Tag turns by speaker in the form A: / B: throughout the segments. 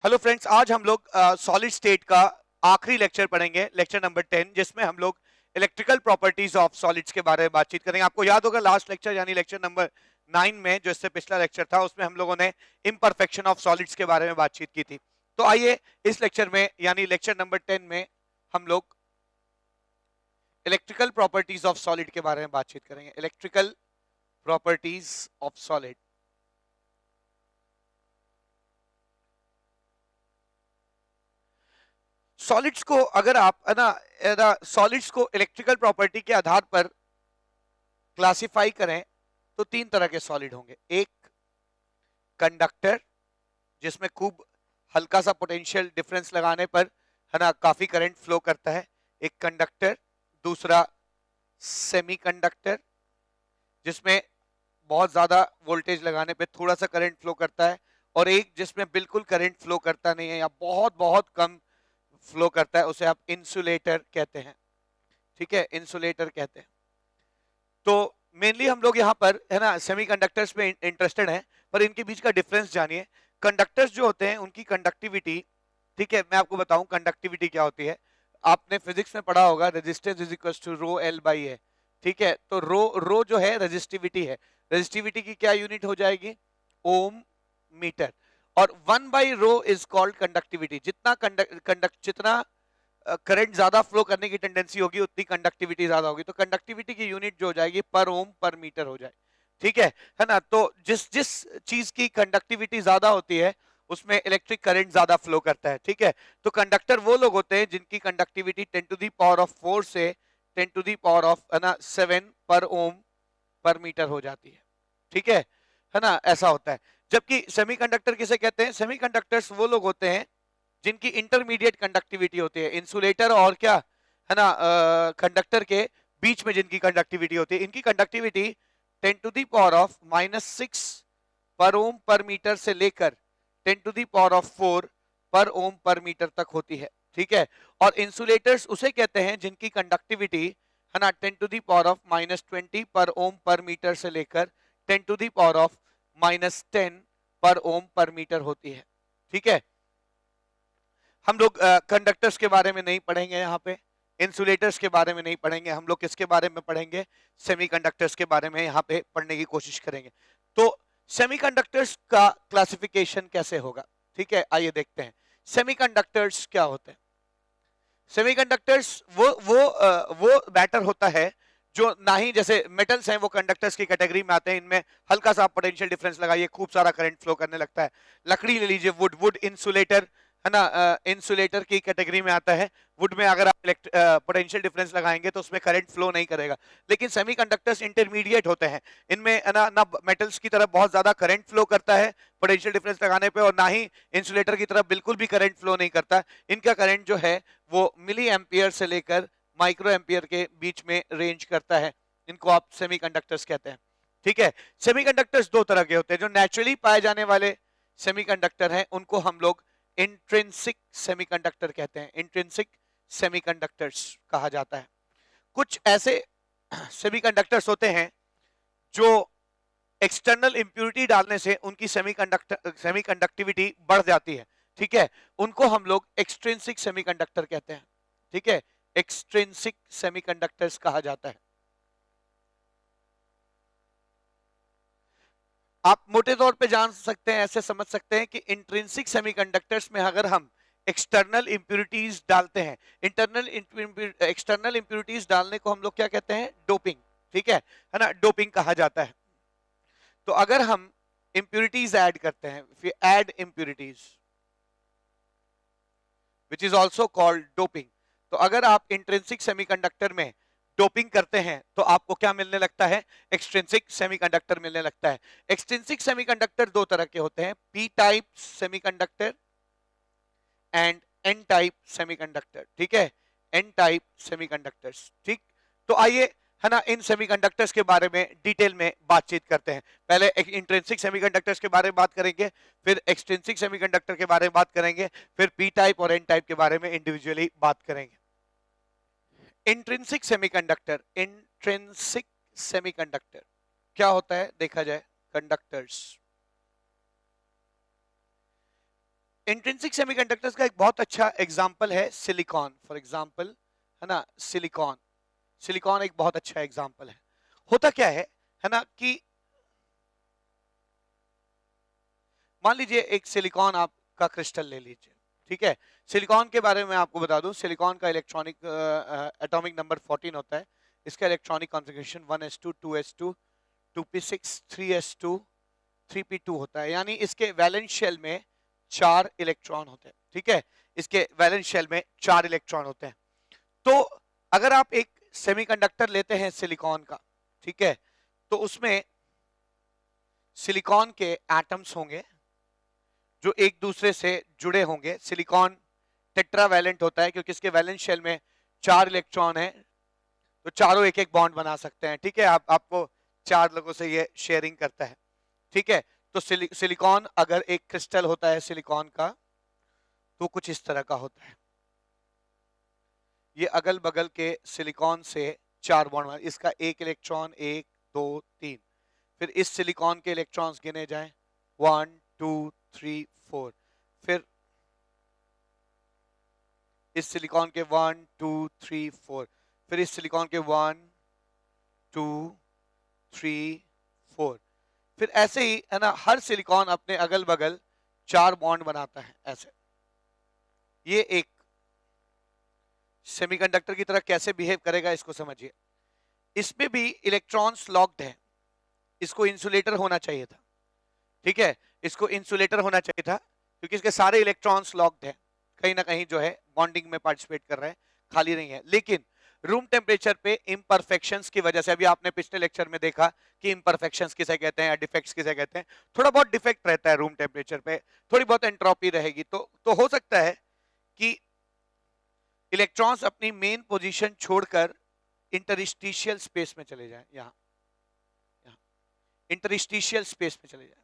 A: Hello friends, आज हम लोग सॉलिड स्टेट का आखिरी लेक्चर पढ़ेंगे, लेक्चर नंबर 10, जिसमें हम लोग इलेक्ट्रिकल प्रॉपर्टीज ऑफ सॉलिड्स के बारे में बातचीत करेंगे। आपको याद होगा लास्ट लेक्चर यानी लेक्चर नंबर 9 में, जो इससे पिछला लेक्चर था, उसमें हम लोगों ने इम्परफेक्शन ऑफ सॉलिड्स के बारे में बातचीत की थी। तो आइए इस लेक्चर में यानी लेक्चर नंबर 10 में हम लोग इलेक्ट्रिकल प्रॉपर्टीज ऑफ सॉलिड के बारे में बातचीत करेंगे। Electrical properties of solid. Solids को अगर आप है ना सॉलिड्स को इलेक्ट्रिकल प्रॉपर्टी के आधार पर क्लासिफाई करें तो तीन तरह के सॉलिड होंगे। एक कंडक्टर, जिसमें खूब हल्का सा पोटेंशियल डिफरेंस लगाने पर है ना काफी करंट फ्लो करता है, एक कंडक्टर। दूसरा सेमीकंडक्टर, जिसमें बहुत ज्यादा वोल्टेज लगाने पे थोड़ा सा करंट फ्लो करता है, और एक जिसमें बिल्कुल करंट फ्लो करता नहीं है या बहुत बहुत कम फ्लो करता है, उसे आप इंसुलेटर कहते हैं। ठीक है, इंसुलेटर कहते हैं। तो मेनली हम लोग यहाँ पर है ना सेमीकंडक्टर्स में इंटरेस्टेड हैं, पर इनके बीच का डिफरेंस जानिए। कंडक्टर्स जो होते हैं उनकी कंडक्टिविटी, ठीक है, मैं आपको बताऊं कंडक्टिविटी क्या होती है। आपने फिजिक्स में पढ़ा होगा resistance is equal to rho L by A. ठीक है, तो रो रो जो है रेजिस्टिविटी है। रेजिस्टिविटी की क्या यूनिट हो जाएगी? ओम मीटर। और 1/रो इज कॉल्ड कंडक्टिविटी। जितना करंट ज्यादा फ्लो करने की टेंडेंसी होगी उतनी कंडक्टिविटी ज्यादा होगी, तो कंडक्टिविटी की यूनिट जो हो जाएगी पर ओम पर मीटर हो जाए। ठीक है ना। तो जिस जिस चीज की कंडक्टिविटी ज्यादा होती है उसमें इलेक्ट्रिक करंट ज्यादा फ्लो करता है। ठीक है, तो कंडक्टर वो लोग होते हैं जिनकी कंडक्टिविटी 10⁻⁴ से 10⁻⁷ पर ओम पर मीटर हो जाती है। ठीक है ना, ऐसा होता है। जबकि सेमीकंडक्टर किसे कहते हैं? सेमीकंडक्टर्स वो लोग होते हैं जिनकी इंटरमीडिएट कंडक्टिविटी होती है। इंसुलेटर और क्या है ना कंडक्टर के बीच में जिनकी कंडक्टिविटी होती है, इनकी कंडक्टिविटी 10⁻⁻⁶ पर ओम पर मीटर से लेकर 10⁻⁴ पर ओम पर मीटर तक होती है। ठीक है, और इंसुलेटर्स उसे कहते हैं जिनकी कंडक्टिविटी है ना 10⁻⁻20 पर ओम पर मीटर से लेकर 10⁻⁻10 पर ओम पर मीटर होती है। ठीक है, हम लोग कंडक्टर्स के बारे में नहीं पढ़ेंगे यहाँ पे, इंसुलेटर्स के बारे में नहीं पढ़ेंगे। हम लोग किसके बारे में पढ़ेंगे? सेमीकंडक्टर्स के बारे में यहाँ पे पढ़ने की कोशिश करेंगे। तो सेमीकंडक्टर्स का क्लासिफिकेशन कैसे होगा? ठीक है, आइए देखते हैं सेमीकंडक्टर्स क्या होते हैं। सेमीकंडक्टर्स वो बैटर होता है जो ना ही जैसे मेटल्स हैं वो कंडक्टर्स की कैटेगरी में आते हैं। इनमें हल्का सा पोटेंशियल डिफरेंस लगाइए, खूब सारा करंट फ्लो करने लगता है। लकड़ी ले लीजिए, वुड वुड इंसुलेटर है ना, इंसुलेटर की कैटेगरी में आता है। वुड में अगर आप पोटेंशियल डिफरेंस लगाएंगे तो उसमें करंट फ्लो नहीं करेगा। लेकिन सेमीकंडक्टर्स इंटरमीडिएट होते हैं, इनमें है ना मेटल्स की तरह बहुत ज्यादा करंट फ्लो करता है पोटेंशियल डिफरेंस लगाने पे, और ना ही इंसुलेटर की तरह बिल्कुल भी करंट फ्लो नहीं करता। इनका करंट जो है वो मिली एम्पियर से लेकर माइक्रो एम्पियर के बीच में रेंज करता है। इनको आप सेमीकंडक्टर्स कहते हैं। ठीक है, सेमीकंडक्टर्स दो तरह के होते हैं। जो नेचुरली पाए जाने वाले सेमीकंडक्टर हैं उनको हम लोग इंट्रिंसिक सेमीकंडक्टर कहते हैं, इंट्रिंसिक सेमीकंडक्टर्स कहा जाता है। कुछ ऐसे सेमीकंडक्टर्स होते हैं जो एक्सटर्नल इंप्यूरिटी डालने से उनकी सेमीकंडक्टिविटी बढ़ जाती है। ठीक है, उनको हम लोग एक्सट्रिंसिक सेमीकंडक्टर कहते हैं। ठीक है, एक्सट्रिंसिक सेमीकंडक्टर्स कहा जाता है। आप मोटे तौर पे जान सकते हैं, ऐसे समझ सकते हैं कि इंट्रिंसिक सेमीकंडक्टर्स में अगर हम एक्सटर्नल इंप्यूरिटीज डालते हैं, एक्सटर्नल इंप्यूरिटीज डालने को हम लोग क्या कहते हैं? डोपिंग। ठीक है ना, डोपिंग कहा जाता है। तो अगर हम इंप्यूरिटीज ऐड करते हैं, फिर add impurities which is also called doping, तो अगर आप इंट्रिंसिक सेमीकंडक्टर में डोपिंग करते हैं तो आपको क्या मिलने लगता है? एक्सट्रिंसिक सेमीकंडक्टर मिलने लगता है। एक्सट्रिंसिक सेमीकंडक्टर दो तरह के होते हैं, P type semiconductor and N type semiconductor. ठीक है, एन टाइप सेमीकंडक्टर्स। ठीक, तो आइए है ना इन सेमीकंडक्टर्स के बारे में डिटेल में बातचीत करते हैं। पहले इंट्रिंसिक सेमीकंडक्टर्स के बारे में बात करेंगे, फिर एक्सट्रिंसिक सेमीकंडक्टर के बारे में बात करेंगे, फिर पी टाइप और एन टाइप के बारे में इंडिविजुअली बात करेंगे। इंट्रिंसिक सेमीकंडक्टर, इंट्रिंसिक सेमीकंडक्टर क्या होता है देखा जाए। कंडक्टर्स इंट्रिंसिक सेमीकंडक्टर्स का एक बहुत अच्छा एग्जांपल है सिलिकॉन, फॉर एग्जांपल, है ना, सिलिकॉन। सिलिकॉन एक बहुत अच्छा एग्जांपल है। होता क्या है ना, कि मान लीजिए एक सिलिकॉन आपका क्रिस्टल ले लीजिए, ठीक है। सिलिकॉन के बारे में आपको बता दूं, सिलिकॉन का इलेक्ट्रॉनिक एटॉमिक नंबर 14 होता है। इसका electronic configuration 1s2 2s2 2p6 3s2 3p2 होता है, यानी इसके वैलेंस शेल में 4 इलेक्ट्रॉन होते हैं, ठीक है। इसके वैलेंस शेल में 4 इलेक्ट्रॉन होते हैं। तो अगर आप एक सेमीकंडक्टर लेते हैं सिलिकॉन का, ठीक है, तो उसमें सिलिकॉन के एटम्स होंगे जो एक दूसरे से जुड़े होंगे। सिलिकॉन टेट्रावैलेंट होता है क्योंकि इसके वैलेंस शेल में 4 इलेक्ट्रॉन है, तो चारों एक एक बॉन्ड बना सकते हैं, ठीक है। आपको 4 लोगों से ये शेयरिंग करता है, ठीक है। तो सिलिकॉन अगर एक क्रिस्टल होता है सिलिकॉन का, तो कुछ इस तरह का होता है। ये अगल बगल के सिलिकॉन से 4 बॉन्ड, इसका एक इलेक्ट्रॉन 1 2 3, फिर इस सिलिकॉन के इलेक्ट्रॉन्स गिने जाएं 1 2 3 4, फिर इस सिलिकॉन के 1 2 3 4, फिर इस सिलिकॉन के 1 2 3 4, फिर ऐसे ही, है ना, हर सिलिकॉन अपने अगल बगल 4 बॉन्ड बनाता है ऐसे। ये एक सेमीकंडक्टर की तरह कैसे बिहेव करेगा इसको समझिए। इसमें भी इलेक्ट्रॉन्स लॉक्ड है, इसको इंसुलेटर होना चाहिए था, ठीक है। इसको इंसुलेटर होना चाहिए था क्योंकि इसके सारे इलेक्ट्रॉन्स लॉक्ड है, कहीं ना कहीं जो है बॉन्डिंग में पार्टिसिपेट कर रहे हैं, खाली नहीं है। लेकिन रूम टेम्परेचर पे इम्परफेक्शंस की वजह से, अभी आपने पिछले लेक्चर में देखा कि इम्परफेक्शंस किसे कहते हैं या डिफेक्ट्स किसे कहते हैं, थोड़ा बहुत डिफेक्ट रहता है रूम टेम्परेचर पे, थोड़ी बहुत एंट्रोपी रहेगी, तो हो सकता है कि इलेक्ट्रॉन्स अपनी मेन पोजीशन छोड़कर इंटरस्टिशियल स्पेस में चले जाएं, यहां इंटरस्टिशियल स्पेस में चले जाएं।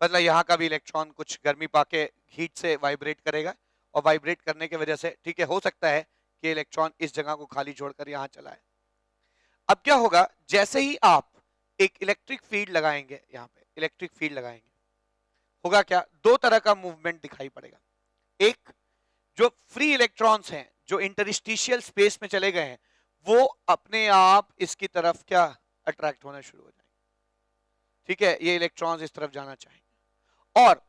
A: मतलब यहाँ का भी इलेक्ट्रॉन कुछ गर्मी पाके हीट से वाइब्रेट करेगा, और वाइब्रेट करने की वजह से, ठीक है, हो सकता है कि इलेक्ट्रॉन इस जगह को खाली छोड़कर यहाँ चला है। अब क्या होगा, जैसे ही आप एक इलेक्ट्रिक फील्ड लगाएंगे, यहाँ पे इलेक्ट्रिक फील्ड लगाएंगे, होगा क्या, दो तरह का मूवमेंट दिखाई पड़ेगा। एक, जो फ्री इलेक्ट्रॉन्स हैं जो इंटरस्टिशियल स्पेस में चले गए हैं, वो अपने आप इसकी तरफ क्या, अट्रैक्ट होना शुरू हो जाएंगे, ठीक है। ये इलेक्ट्रॉन्स इस तरफ जाना चाहेंगे, और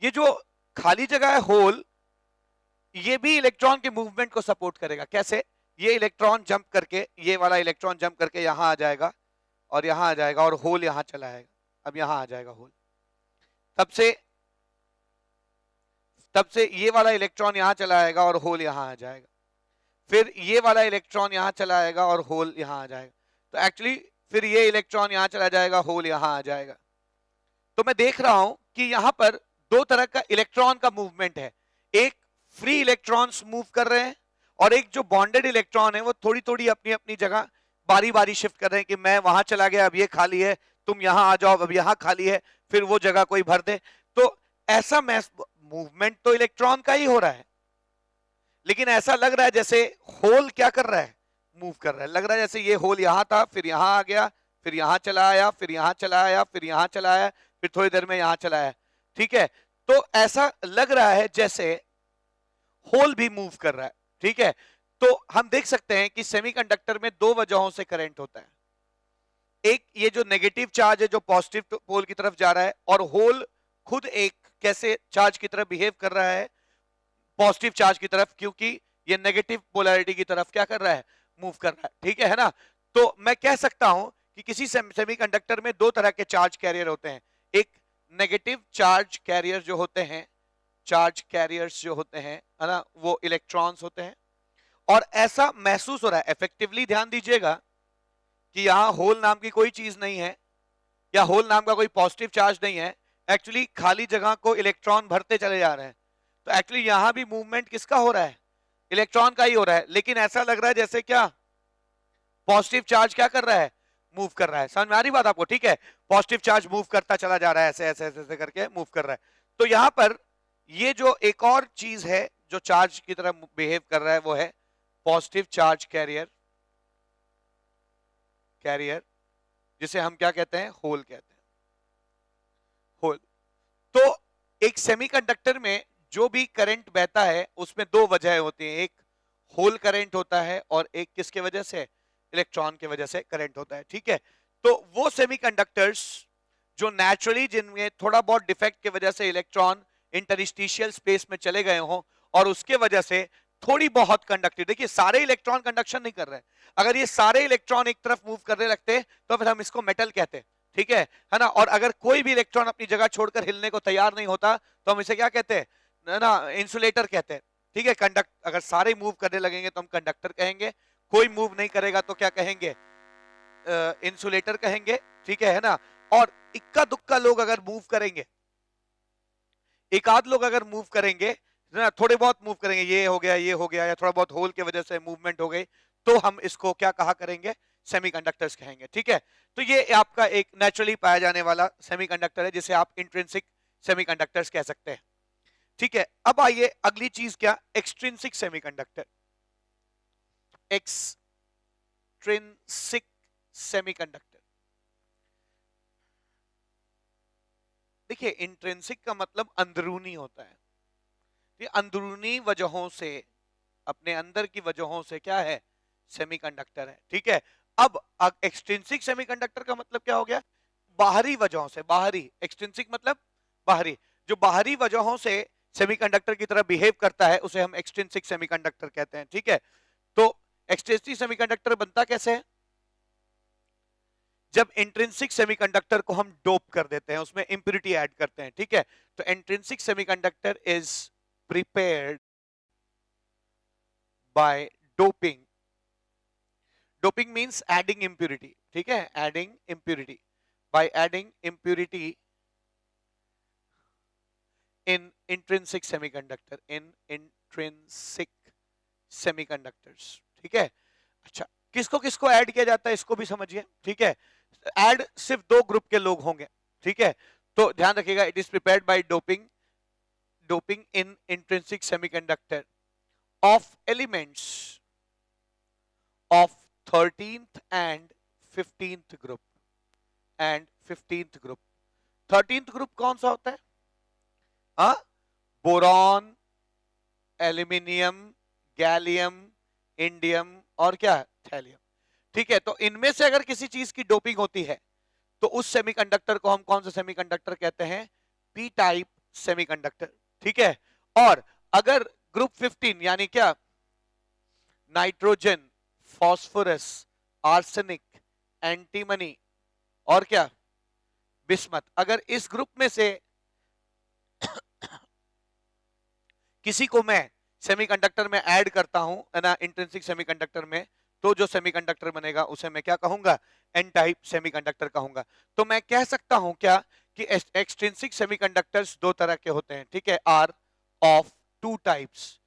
A: ये जो खाली जगह है होल, ये भी इलेक्ट्रॉन के मूवमेंट को सपोर्ट करेगा। कैसे, ये इलेक्ट्रॉन जंप करके, ये वाला इलेक्ट्रॉन जंप करके यहां आ जाएगा और यहां आ जाएगा, और होल यहां चला आएगा, अब यहां आ जाएगा होल। तब से ये वाला इलेक्ट्रॉन यहां चला आएगा और होल यहां आ जाएगा, फिर ये वाला इलेक्ट्रॉन यहां चला आएगा और होल यहां आ जाएगा। तो एक्चुअली फिर ये इलेक्ट्रॉन यहां चला जाएगा, होल यहां आ जाएगा। तो मैं देख रहा हूं कि यहां पर दो तरह का इलेक्ट्रॉन का मूवमेंट है। एक, फ्री इलेक्ट्रॉन्स मूव कर रहे हैं, और एक जो बॉन्डेड इलेक्ट्रॉन है वो थोड़ी थोड़ी अपनी अपनी जगह बारी बारी शिफ्ट कर रहे हैं कि मैं वहां चला गया, अब ये खाली है, तुम यहां आ जाओ, अब यहां खाली है, फिर वो जगह कोई भर दे। तो ऐसा मूवमेंट तो इलेक्ट्रॉन का ही हो रहा है, लेकिन ऐसा लग रहा है जैसे होल क्या कर रहा है, मूव कर रहा है। लग रहा है जैसे ये होल यहां था, फिर यहां आ गया, फिर यहां चला आया, फिर यहां चला आया, फिर यहां चला आया, फिर थोड़ी देर में यहां चला आया, ठीक है। तो ऐसा लग रहा है जैसे होल भी मूव कर रहा है, ठीक है। तो हम देख सकते हैं कि सेमीकंडक्टर में दो वजहों से करंट होता है। एक, ये जो नेगेटिव चार्ज है जो पॉजिटिव पोल की तरफ जा रहा है, और होल खुद एक कैसे चार्ज की तरफ बिहेव कर रहा है, पॉजिटिव चार्ज की तरफ, क्योंकि ये नेगेटिव पोलैरिटी की तरफ क्या कर रहा है, मूव कर रहा है, ठीक है ना। तो मैं कह सकता हूं कि किसी सेमीकंडक्टर में दो तरह के चार्ज कैरियर होते हैं। एक, नेगेटिव चार्ज कैरियर जो होते हैं, चार्ज कैरियर्स जो होते हैं, है ना, वो इलेक्ट्रॉन्स होते हैं। और ऐसा महसूस हो रहा है, इफेक्टिवली ध्यान दीजिएगा कि यहां होल नाम की कोई चीज नहीं है, या होल नाम का कोई पॉजिटिव चार्ज नहीं है। एक्चुअली खाली जगह को इलेक्ट्रॉन भरते चले जा रहे हैं। तो एक्चुअली यहां भी मूवमेंट किसका हो रहा है, इलेक्ट्रॉन का ही हो रहा है, लेकिन ऐसा लग रहा है जैसे क्या, पॉजिटिव चार्ज क्या कर रहा है, मूव कर रहा है। समझ में आ रही बात आपको, ठीक है। पॉजिटिव चार्ज मूव करता चला जा रहा है, ऐसे ऐसे ऐसे, ऐसे करके मूव कर रहा है। तो यहां पर ये जो एक और चीज है जो चार्ज की तरह बिहेव कर रहा है, वो है पॉजिटिव चार्ज कैरियर, जिसे हम क्या कहते हैं, होल कहते हैं। एक सेमीकंडक्टर में जो भी करंट बहता है उसमें दो वजह होती हैं, एक होल करंट होता है और एक किसके वजह से, इलेक्ट्रॉन के वजह से करंट होता है, ठीक है। तो वो सेमीकंडक्टर्स जो नेचुरली जिनमें थोड़ा बहुत डिफेक्ट की वजह से इलेक्ट्रॉन इंटरस्टिशियल स्पेस में चले गए हों और उसके वजह से थोड़ी बहुत कंडक्टिव, देखिए सारे इलेक्ट्रॉन कंडक्शन नहीं कर रहे हैं, अगर ये सारे इलेक्ट्रॉन एक तरफ मूव करने लगते तो फिर हम इसको मेटल कहते हैं, ठीक है ना। और अगर कोई भी इलेक्ट्रॉन अपनी जगह छोड़कर हिलने को तैयार नहीं होता तो हम इसे क्या कहते हैं ना, इंसुलेटर कहते हैं, ठीक है। कंडक्ट अगर सारे मूव करने लगेंगे तो हम कंडक्टर कहेंगे, कोई मूव नहीं करेगा तो क्या कहेंगे, इंसुलेटर कहेंगे, ठीक है ना। और इक्का दुक्का लोग अगर मूव करेंगे, एक आध लोग अगर मूव करेंगे ना, थोड़े बहुत मूव करेंगे, ये हो गया ये हो गया, या थोड़ा बहुत होल की वजह से मूवमेंट हो गई, तो हम इसको क्या कहा करेंगे, सेमीकंडक्टर्स कहेंगे, ठीक है। तो ये आपका एक नेचुरली पाया जाने वाला सेमीकंडक्टर है जिसे आप इंट्रिंसिक सेमीकंडक्टर्स कह सकते हैं, ठीक है। अब आइए अगली चीज, क्या, एक्सट्रिंसिक सेमीकंडक्टर। एक्सट्रिंसिक सेमीकंडक्टर, देखिए इंट्रिंसिक का मतलब अंदरूनी होता है, ये अंदरूनी वजहों से, अपने अंदर की वजहों से क्या है, सेमीकंडक्टर है, ठीक है। अब एक्सट्रिंसिक सेमीकंडक्टर का मतलब क्या हो गया, बाहरी वजहों से, बाहरी, एक्सट्रिंसिक मतलब बाहरी, जो बाहरी वजहों से सेमीकंडक्टर की तरह बिहेव करता है उसे हम एक्सट्रिंसिक सेमीकंडक्टर कहते हैं, ठीक है। तो एक्सट्रिंसिक सेमीकंडक्टर बनता कैसे है, जब इंट्रिंसिक सेमीकंडक्टर को हम डोप कर देते हैं, उसमें इंप्योरिटी ऐड करते हैं, ठीक है। तो intrinsic semiconductor is prepared by doping, doping means adding impurity, ठीक है, adding impurity, by adding impurity in intrinsic semiconductor, in intrinsic semiconductors, ठीक है। अच्छा, किसको किसको ऐड किया जाता है इसको भी समझिए, ठीक है। ऐड सिर्फ दो ग्रुप के लोग होंगे, ठीक है। तो ध्यान रखिएगा, it is prepared by doping, doping in intrinsic semiconductor of elements of 13th and 15th group, and 15th group, 13th group कौन सा होता है, हाँ, बोरॉन, एल्यूमिनियम, गैलियम, इंडियम और क्या, थैलियम, ठीक है। तो इनमें से अगर किसी चीज की डोपिंग होती है तो उस सेमीकंडक्टर को हम कौन सा सेमीकंडक्टर कहते हैं, पी टाइप सेमीकंडक्टर, ठीक है। और अगर ग्रुप 15 यानी क्या, नाइट्रोजन, फॉस्फोरस, आर्सेनिक, एंटीमनी और क्या, बिस्मथ, अगर इस ग्रुप में से किसी को मैं सेमीकंडक्टर में ऐड करता हूं ना, इंट्रिंसिक सेमीकंडक्टर में, तो जो सेमीकंडक्टर बनेगा उसे मैं क्या कहूंगा, एन टाइप सेमीकंडक्टर कहूंगा। तो मैं कह सकता हूं क्या कि एक्सट्रिंसिक सेमीकंडक्टर्स दो तरह के होते हैं, ठीक है, are of two types,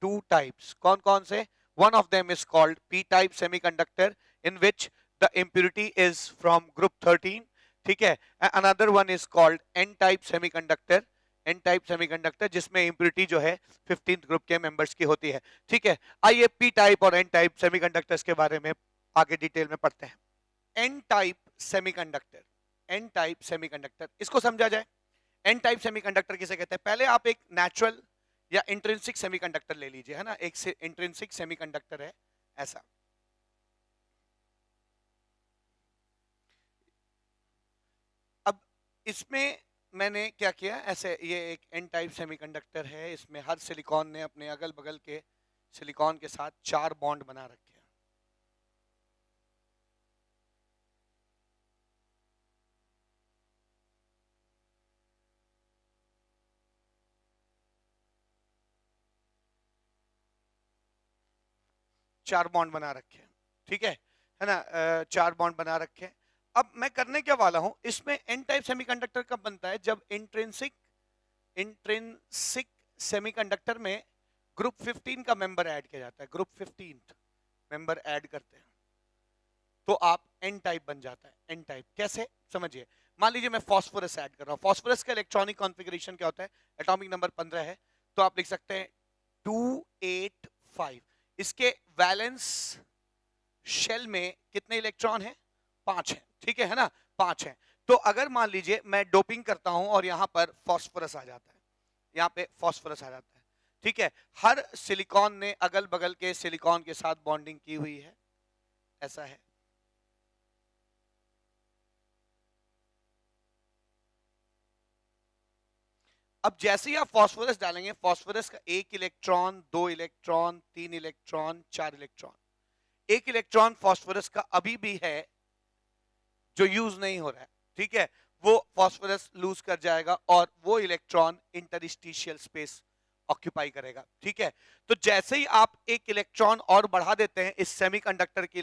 A: two types, कौन कौन से, one of them is called p-type semiconductor in which the impurity is from group 13, ठीक है। another one is called n-type semiconductor, n-type semiconductor जिसमें impurity जो है 15th ग्रुप के members की होती है, ठीक है। आइए p-type और n-type semiconductors के बारे में आगे डिटेल में पढ़ते हैं। n-type semiconductor, n-type semiconductor इसको समझा जाए। n-type semiconductor किसे कहते हैं, पहले आप एक नेचुरल या इंट्रिंसिक सेमीकंडक्टर ले लीजिए, है ना, एक से इंट्रिंसिक सेमीकंडक्टर है ऐसा, अब इसमें मैंने क्या किया, ऐसे ये एक एन टाइप सेमीकंडक्टर है, इसमें हर सिलिकॉन ने अपने अगल बगल के सिलिकॉन के साथ 4 बॉन्ड बना रखे हैं, चार बॉन्ड बना रखे हैं, ठीक है ना, 4 बॉन्ड बना रखे हैं। अब मैं करने क्या वाला हूं, इसमें एन टाइप सेमीकंडक्टर कब बनता है, जब इंट्रिंसिक सेमीकंडक्टर में ग्रुप 15 का मेंबर ऐड किया जाता है, ग्रुप 15 मेंबर ऐड करते हैं तो आप एन टाइप बन जाता है। एन टाइप कैसे, समझिए, मान लीजिए मैं फास्फोरस ऐड कर रहा हूं, फास्फोरस का इलेक्ट्रॉनिक कॉन्फ़िगरेशन क्या होता है, एटॉमिक नंबर 15 है, तो आप लिख सकते हैं 285, इसके वैलेंस शेल में कितने इलेक्ट्रॉन हैं, 5 हैं, ठीक है ना, 5 हैं। तो अगर मान लीजिए मैं डोपिंग करता हूं और यहां पर फास्फोरस आ जाता है, यहाँ पे फॉस्फोरस आ जाता है। ठीक है, हर सिलिकॉन ने अगल बगल के सिलिकॉन के साथ बॉन्डिंग की हुई है, ऐसा है। अब जैसे ही आप फास्फोरस डालेंगे, फास्फोरस का 1 electron, 2 electron, 3 electron, 4 electron, 1 electron phosphorus का अभी भी है जो यूज नहीं हो रहा है। ठीक है, वो फास्फोरस लूज कर जाएगा और वो इलेक्ट्रॉन इंटरस्टिशियल स्पेस ऑक्यूपाई करेगा। ठीक है, तो जैसे ही आप 1 इलेक्ट्रॉन और बढ़ा देते हैं, इस सेमीकंडक्टर की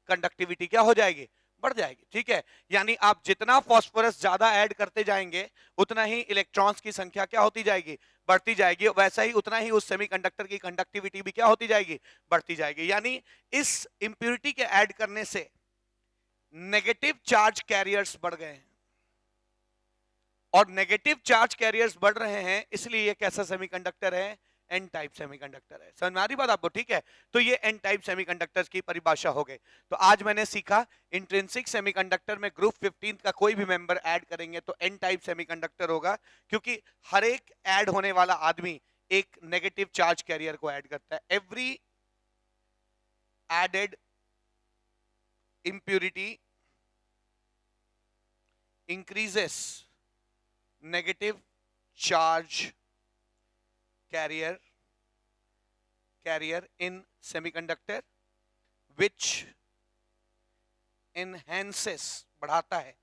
A: कंडक्टिविटी क्या हो जाएगी, बढ़ जाएगी। ठीक है, यानी आप जितना फास्फोरस ज्यादा ऐड करते जाएंगे, उतना ही इलेक्ट्रॉन्स की संख्या क्या होती जाएगी, बढ़ती जाएगी। वैसा ही उतना ही उस सेमीकंडक्टर की कंडक्टिविटी भी क्या होती जाएगी, बढ़ती जाएगी। यानी इस इंप्योरिटी के ऐड करने से नेगेटिव चार्ज कैरियर्स बढ़ गए हैं, और नेगेटिव चार्ज कैरियर्स बढ़ रहे हैं, इसलिए ये कैसा सेमीकंडक्टर है, एन टाइप सेमीकंडक्टर है। समझ में आ रही बात आपको? ठीक है, तो ये एन टाइप सेमीकंडक्टर्स की परिभाषा हो गई। तो आज मैंने सीखा इंट्रिंसिक सेमीकंडक्टर में ग्रुप 15 का कोई भी मेंबर ऐड करेंगे तो एन टाइप सेमीकंडक्टर होगा, क्योंकि हर एक ऐड होने वाला आदमी एक नेगेटिव चार्ज कैरियर को ऐड करता है। Every added impurity increases negative charge carrier in semiconductor, which enhances, बढ़ाता है,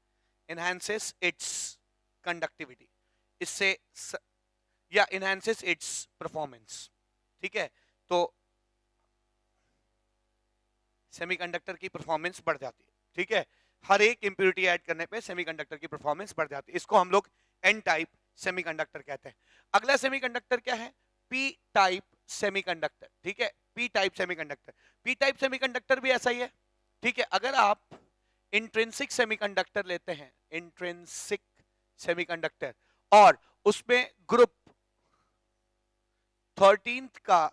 A: enhances its conductivity, इससे या enhances its performance। ठीक है, तो सेमीकंडक्टर की परफॉर्मेंस बढ़ जाती है। ठीक है, हर एक इंप्योरिटी ऐड करने पे सेमीकंडक्टर की परफॉर्मेंस बढ़ जाती है। इसको हम लोग एन टाइप सेमीकंडक्टर कहते हैं। अगला सेमीकंडक्टर क्या है, पी टाइप सेमीकंडक्टर। ठीक है, P type semiconductor, P type semiconductor भी ऐसा ही है। ठीक है, अगर आप इंट्रिंसिक सेमीकंडक्टर लेते हैं, इंट्रिंसिक सेमीकंडक्टर, और उसमें ग्रुप 13 का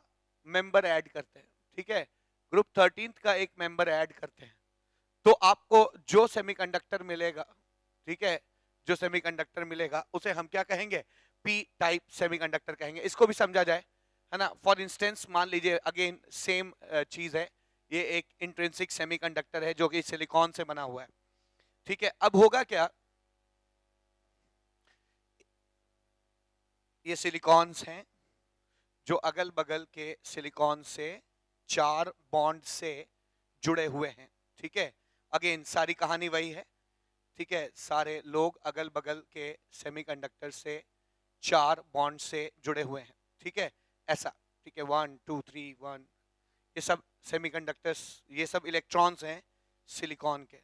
A: मेंबर ऐड करते हैं, ठीक है, ग्रुप 13 का एक मेंबर ऐड करते हैं, तो आपको जो सेमीकंडक्टर मिलेगा, ठीक है, जो सेमीकंडक्टर मिलेगा उसे हम क्या कहेंगे, पी टाइप सेमीकंडक्टर कहेंगे। इसको भी समझा जाए, है ना। फॉर इंस्टेंस मान लीजिए, अगेन सेम चीज है, ये एक इंट्रिंसिक सेमीकंडक्टर है जो कि सिलिकॉन से बना हुआ है। ठीक है, अब होगा क्या, ये सिलिकॉन्स हैं जो अगल बगल के सिलिकॉन से 4 बॉन्ड से जुड़े हुए हैं। ठीक है, अगेन सारी कहानी वही है। ठीक है, सारे लोग अगल बगल के सेमीकंडक्टर से 4 बॉन्ड से जुड़े हुए हैं। ठीक है, ऐसा। ठीक है, 1 2 3 1, ये सब सेमीकंडक्टर्स, ये सब इलेक्ट्रॉन्स हैं सिलिकॉन के।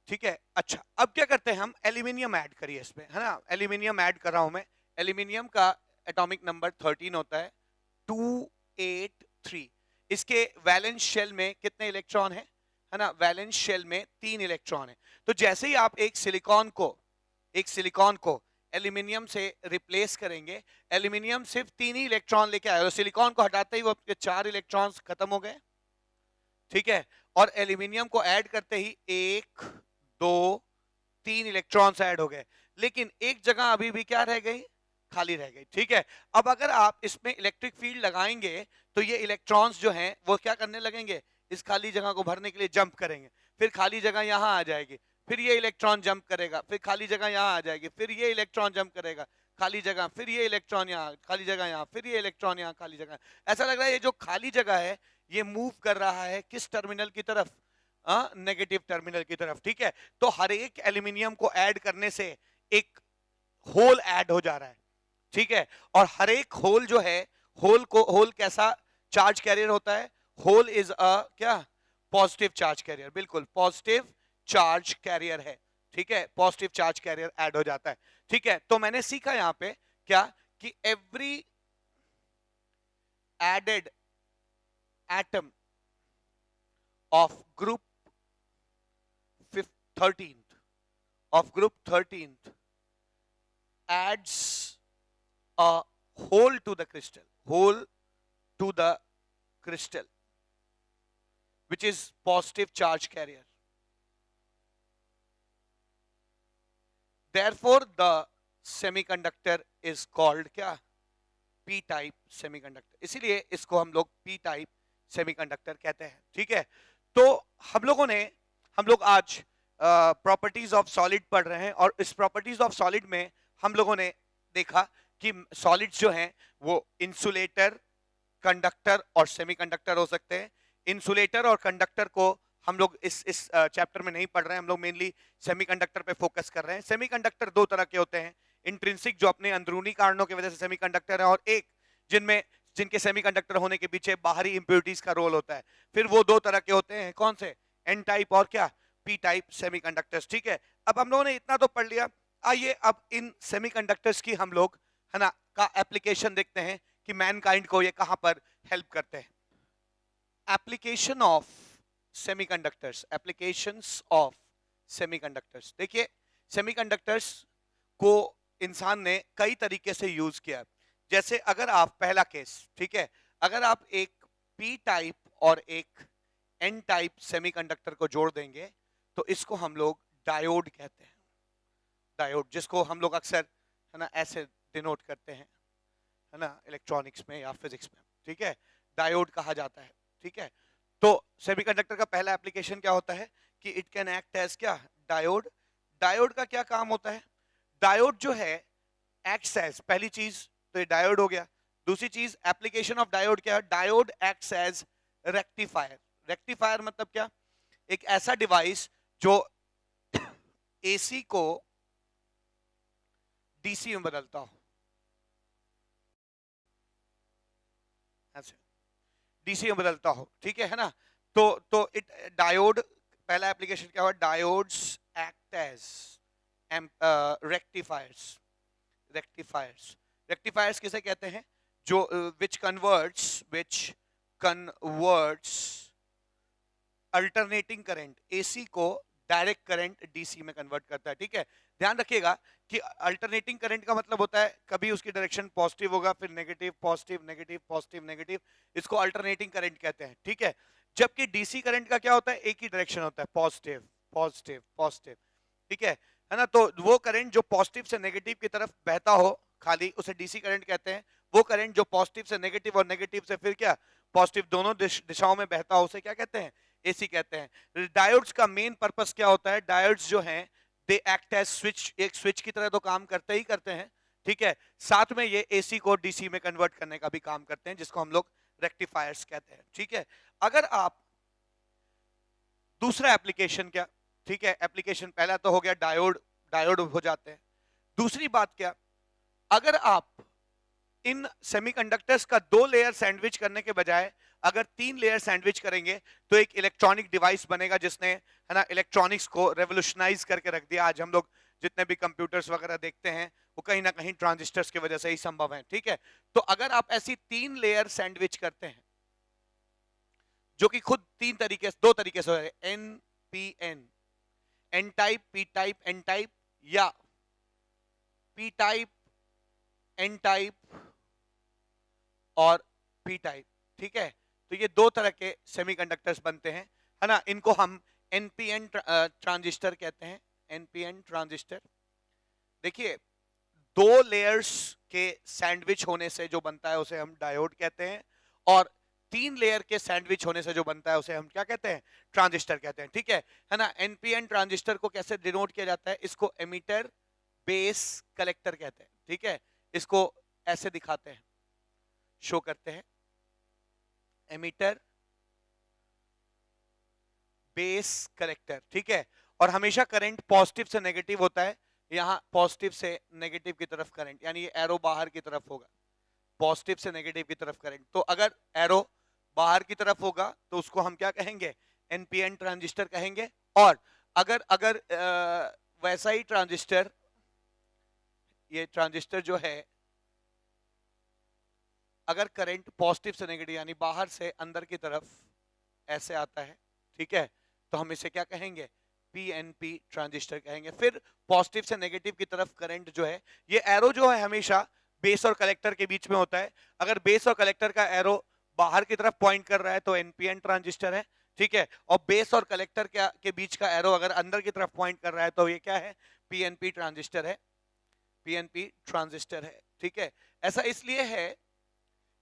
A: ठीक है, अच्छा, अब क्या करते हैं हम, एल्यूमिनियम ऐड करिए इसमें, है ना। एल्यूमिनियम ऐड कर रहा हूं मैं। एल्यूमिनियम का एटॉमिक नंबर 13 होता है 283। इसके वैलेंस शेल में कितने इलेक्ट्रॉन है ना, वैलेंस शेल में 3 इलेक्ट्रॉन है। तो जैसे ही आप एक सिलिकॉन को एल्यूमिनियम से रिप्लेस करेंगे, एल्यूमिनियम सिर्फ 3 ही इलेक्ट्रॉन लेके आया, सिलिकॉन को हटाते ही वो 4 इलेक्ट्रॉन्स खत्म हो गए। ठीक है, और एल्यूमिनियम को ऐड करते ही 1 2 3 इलेक्ट्रॉन्स ऐड हो गए, लेकिन एक जगह अभी भी क्या रह गई, खाली रह गई। ठीक है, अब अगर आप इसमें इलेक्ट्रिक फील्ड लगाएंगे तो ये इलेक्ट्रॉन्स जो हैं वो क्या करने लगेंगे, इस खाली जगह को भरने के लिए जंप करेंगे, फिर खाली जगह यहां आ जाएगी, फिर ये इलेक्ट्रॉन जंप करेगा, फिर खाली जगह यहां आ जाएगी, फिर ये इलेक्ट्रॉन जंप करेगा, खाली जगह, फिर ये इलेक्ट्रॉन यहाँ, खाली जगह यहाँ, फिर ये इलेक्ट्रॉन यहाँ, खाली जगह। ऐसा लग रहा है ये जो खाली जगह है ये मूव कर रहा है किस टर्मिनल की तरफ, नेगेटिव टर्मिनल की तरफ। ठीक है, तो हर एक एल्यूमिनियम को ऐड करने से एक होल ऐड हो जा रहा है। ठीक है, और हर एक होल जो है, होल कैसा चार्ज कैरियर होता है, होल इज अ क्या, पॉजिटिव चार्ज कैरियर, बिल्कुल पॉजिटिव चार्ज कैरियर है। ठीक है, पॉजिटिव चार्ज कैरियर ऐड हो जाता है। ठीक है, तो मैंने सीखा यहां पे क्या, कि every added atom of group 13th of group 13th adds a hole to the crystal which is positive charge carrier. Therefore the semiconductor is called क्या, पी टाइप सेमीकंडक्टर, इसीलिए इसको हम लोग पी टाइप सेमीकंडक्टर कहते हैं। ठीक है, तो हम लोग आज प्रॉपर्टीज ऑफ सॉलिड पढ़ रहे हैं, और इस प्रॉपर्टीज ऑफ सॉलिड में हम लोगों ने देखा कि सॉलिड्स जो हैं वो इंसुलेटर, कंडक्टर और सेमीकंडक्टर हो सकते हैं। इंसुलेटर और कंडक्टर को हम लोग इस चैप्टर में नहीं पढ़ रहे हैं, हम लोग मेनली सेमीकंडक्टर पे फोकस कर रहे हैं। सेमीकंडक्टर दो तरह के होते हैं, इंट्रिंसिक जो अपने अंदरूनी कारणों की वजह से सेमीकंडक्टर है, और एक जिनके सेमीकंडक्टर होने के पीछे बाहरी इंप्योरिटीज का रोल होता है। फिर वो दो तरह के होते हैं, कौन से, एन टाइप और क्या, पी टाइप सेमीकंडक्टर्स। ठीक है, अब हम लोगों ने इतना तो पढ़ लिया, आइए अब इन सेमीकंडक्टर्स की हम लोग है ना का एप्लीकेशन देखते हैं कि मैनकाइंड को ये कहां पर हेल्प करते हैं। Application of semiconductors, applications of semiconductors. देखिए, सेमीकंडक्टर्स को इंसान ने कई तरीके से यूज किया। जैसे अगर आप, पहला केस, ठीक है, अगर आप एक पी टाइप और एक एन टाइप सेमीकंडक्टर को जोड़ देंगे तो इसको हम लोग डायोड कहते हैं। डायोड, जिसको हम लोग अक्सर है ना ऐसे डिनोट करते हैं, है ना, इलेक्ट्रॉनिक्स में या फिजिक्स में। ठीक है, डायोड कहा जाता है। ठीक है, तो सेमीकंडक्टर का पहला एप्लीकेशन क्या होता है कि इट कैन एक्ट एज क्या, डायोड। डायोड का क्या काम होता है, डायोड जो है एक्ट्स एज, पहली चीज तो ये डायोड हो गया। दूसरी चीज, एप्लीकेशन ऑफ डायोड क्या है, diode acts as rectifier. Rectifier मतलब क्या, एक ऐसा डिवाइस जो एसी को डीसी में बदलता हो, ऐसे डीसी में बदलता हो। ठीक है ना, तो इट डायोड, पहला एप्लीकेशन क्या हुआ, diodes act as rectifiers. Rectifiers, rectifiers किसे कहते हैं, जो which converts alternating current, AC को डायरेक्ट करंट डीसी में कन्वर्ट करता है। ठीक है, ध्यान रखिएगा कि अल्टरनेटिंग करंट का मतलब होता है कभी उसकी डायरेक्शन पॉजिटिव होगा, फिर negative, positive, negative, positive, negative, इसको अल्टरनेटिंग करंट कहते हैं। ठीक है, जबकि डीसी करंट का क्या होता है, एक ही डायरेक्शन होता है, पॉजिटिव, पॉजिटिव, पॉजिटिव। ठीक है ना, तो वो करंट जो पॉजिटिव से नेगेटिव की तरफ बहता हो खाली, उसे डीसी करंट कहते हैं। वो करंट जो पॉजिटिव से नेगेटिव और नेगेटिव से फिर क्या, पॉजिटिव, दोनों दिशाओं में बहता हो, उसे क्या कहते हैं, एसी कहते हैं। डायोड्स का मेन पर्पस क्या होता है, डायोड्स जो हैं दे एक्ट एज स्विच, एक स्विच की तरह तो काम करते ही करते हैं। ठीक है, साथ में ये एसी को डीसी में कन्वर्ट करने का भी काम करते हैं, जिसको हम लोग रेक्टिफायर्स कहते हैं। ठीक है, अगर आप दूसरा एप्लीकेशन क्या, ठीक है, एप्लीकेशन पहला तो हो गया डायोड, डायोड हो जाते हैं। दूसरी बात क्या, अगर आप इन सेमीकंडक्टर्स का 2 लेयर सैंडविच करने के बजाय अगर 3 लेयर सैंडविच करेंगे तो एक इलेक्ट्रॉनिक डिवाइस बनेगा, जिसने है ना इलेक्ट्रॉनिक्स को रेवोल्यूशनाइज करके रख दिया। आज हम लोग जितने भी कंप्यूटर्स वगैरह देखते हैं वो कहीं ना कहीं ट्रांजिस्टर्स की वजह से ही संभव है। ठीक है, तो अगर आप ऐसी 3 लेयर सैंडविच करते हैं, जो कि खुद 2 तरीके से है, N P N, N type, P type, N type, या पी टाइप, एन टाइप और पी टाइप। ठीक है, तो ये 2 तरह के सेमीकंडक्टर्स बनते हैं, है ना, इनको हम एनपीएन ट्रांजिस्टर कहते हैं, एनपीएन ट्रांजिस्टर। देखिए, 2 लेयर्स के सैंडविच होने से जो बनता है उसे हम डायोड कहते हैं, और 3 लेयर के सैंडविच होने से जो बनता है उसे हम क्या कहते हैं, ट्रांजिस्टर कहते हैं। ठीक है ना, एनपीएन ट्रांजिस्टर को कैसे डिनोट किया जाता है, इसको एमीटर, बेस, कलेक्टर कहते हैं। ठीक है, इसको ऐसे दिखाते हैं, शो करते हैं, एमीटर, बेस, कलेक्टर। ठीक है, और हमेशा करंट पॉजिटिव से नेगेटिव होता है, यहां पॉजिटिव से नेगेटिव की तरफ करंट, यानी ये एरो बाहर की तरफ होगा, पॉजिटिव से नेगेटिव की तरफ करंट। तो अगर एरो बाहर की तरफ होगा तो उसको हम क्या कहेंगे, एनपीएन ट्रांजिस्टर कहेंगे। और अगर अगर वैसा ही ट्रांजिस्टर, ये ट्रांजिस्टर जो है, अगर करंट पॉजिटिव से नेगेटिव यानी बाहर से अंदर की तरफ ऐसे आता है, ठीक है, तो हम इसे क्या कहेंगे, पीएनपी ट्रांजिस्टर कहेंगे। फिर पॉजिटिव से नेगेटिव की तरफ करंट जो है, ये एरो जो है हमेशा बेस और कलेक्टर के बीच में होता है। अगर बेस और कलेक्टर का एरो बाहर की तरफ पॉइंट कर रहा है तो एनपीएन ट्रांजिस्टर है। ठीक है, और बेस और कलेक्टर के बीच का एरो अगर अंदर की तरफ पॉइंट कर रहा है तो ये क्या है, पीएनपी ट्रांजिस्टर है, पीएनपी ट्रांजिस्टर है, ठीक है। ऐसा इसलिए है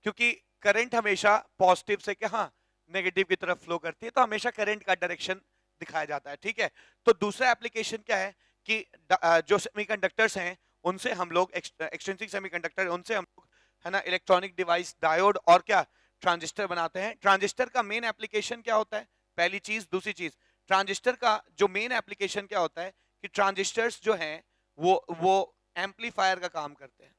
A: क्योंकि करंट हमेशा पॉजिटिव से क्या, हाँ, नेगेटिव की तरफ फ्लो करती है, तो हमेशा करंट का डायरेक्शन दिखाया जाता है, ठीक है। तो दूसरा एप्लीकेशन क्या है कि जो सेमीकंडक्टर्स हैं उनसे हम लोग एक्सट्रिंसिक सेमीकंडक्टर, उनसे हम लोग, है ना, इलेक्ट्रॉनिक डिवाइस, डायोड और क्या, ट्रांजिस्टर बनाते हैं। ट्रांजिस्टर का मेन एप्लीकेशन क्या होता है, पहली चीज। दूसरी चीज, ट्रांजिस्टर का जो मेन एप्लीकेशन क्या होता है कि ट्रांजिस्टर्स जो हैं वो एम्पलीफायर का काम करते हैं,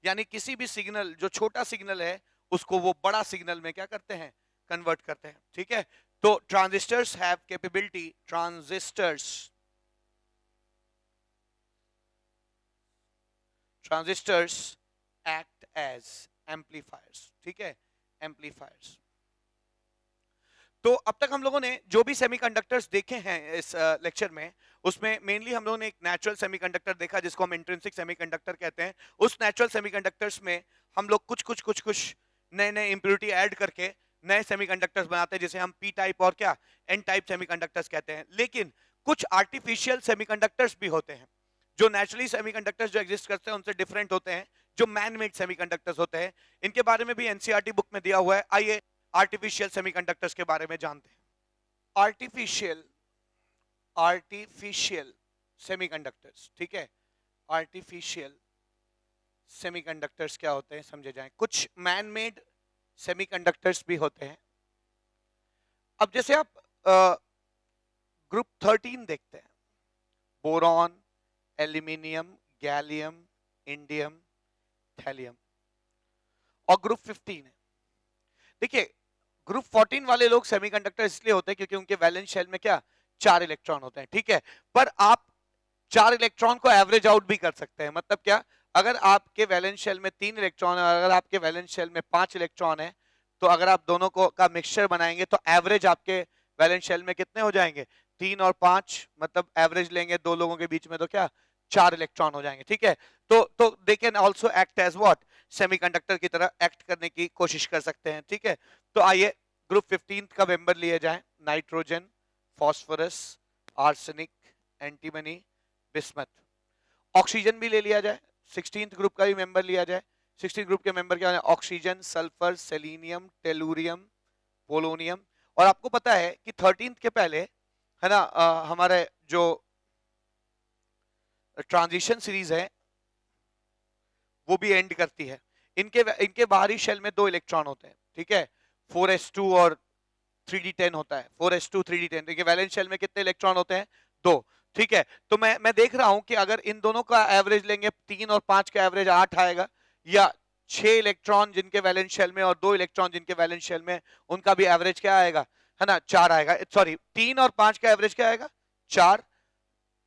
A: यानी किसी भी सिग्नल, जो छोटा सिग्नल है उसको वो बड़ा सिग्नल में क्या करते हैं, कन्वर्ट करते हैं, ठीक है। तो transistors have capability, transistors act as amplifiers, ठीक है, एम्पलीफायर्स। तो अब तक हम लोगों ने जो भी सेमीकंडक्टर्स देखे हैं इस लेक्चर में, उसमें मेनली हम लोगों ने एक नेचुरल सेमीकंडक्टर देखा जिसको हम इंट्रिंसिक सेमीकंडक्टर कहते हैं। उस नेचुरल सेमीकंडक्टर्स में हम लोग कुछ नए नए इंप्योरिटी ऐड करके नए सेमीकंडक्टर्स बनाते हैं, जिसे हम पी टाइप और क्या, एन टाइप सेमीकंडक्टर्स कहते हैं। लेकिन कुछ आर्टिफिशियल सेमीकंडक्टर्स भी होते हैं जो नेचुरली सेमीकंडक्टर्स जो एग्जिस्ट करते हैं उनसे डिफरेंट होते हैं, जो मैन मेड सेमीकंडक्टर्स होते हैं। इनके बारे में भी एनसीईआरटी बुक में दिया हुआ है। आइए आर्टिफिशियल सेमीकंडक्टर्स के बारे में जानते हैं। आर्टिफिशियल सेमीकंडक्टर्स, ठीक है, आर्टिफिशियल सेमीकंडक्टर्स क्या होते हैं समझे जाएं। कुछ मैन मेड सेमीकंडक्टर्स भी होते हैं। अब जैसे आप ग्रुप 13 देखते हैं, boron, aluminium, gallium, indium, thallium, और ग्रुप 15 है। देखिए, ग्रुप 14 वाले लोग सेमीकंडक्टर इसलिए होते हैं क्योंकि उनके वैलेंस शेल में क्या, 4 इलेक्ट्रॉन होते हैं, ठीक है। पर आप 4 इलेक्ट्रॉन को एवरेज आउट भी कर सकते हैं। मतलब क्या, अगर आपके वैलेंस शेल में 3 इलेक्ट्रॉन है और अगर आपके वैलेंस शेल में 5 इलेक्ट्रॉन है, तो अगर आप दोनों को का मिक्सचर बनाएंगे तो एवरेज आपके वैलेंस शेल में कितने हो जाएंगे, 3 और 5, मतलब एवरेज लेंगे दो लोगों के बीच में तो क्या, 4 इलेक्ट्रॉन हो जाएंगे, ठीक है। तो they can also act as what, semiconductor की तरह एक्ट करने की कोशिश कर सकते हैं, ठीक है। तो आइए ग्रुप 15 का मेंबर लिए जाएं, nitrogen, phosphorus, arsenic, antimony, bismuth. Oxygen भी ले लिया जाए, 16th ग्रुप का भी मेंबर लिया जाए। 16th ग्रुप के मेंबर क्या है, oxygen, sulphur, selenium, tellurium, polonium. और आपको पता है कि 13th के पहले, है ना, हमारे जो ट्रांजिशन सीरीज है वो भी एंड करती है। इनके बाहरी शेल में 2 इलेक्ट्रॉन होते हैं, ठीक है, 4s2 और 3d10 होता है, 4s2 3d10। देखिए वैलेंस शेल में कितने इलेक्ट्रॉन होते हैं, 2, ठीक है। तो मैं देख रहा हूं कि अगर इन दोनों का एवरेज लेंगे 3 और 5 का एवरेज 8 आएगा, या 6 इलेक्ट्रॉन जिनके वैलेंस शेल में और 2 इलेक्ट्रॉन जिनके वैलेंस शेल में, उनका भी एवरेज क्या आएगा, है ना, 4 आएगा। सॉरी, 3 और 5 का एवरेज क्या आएगा,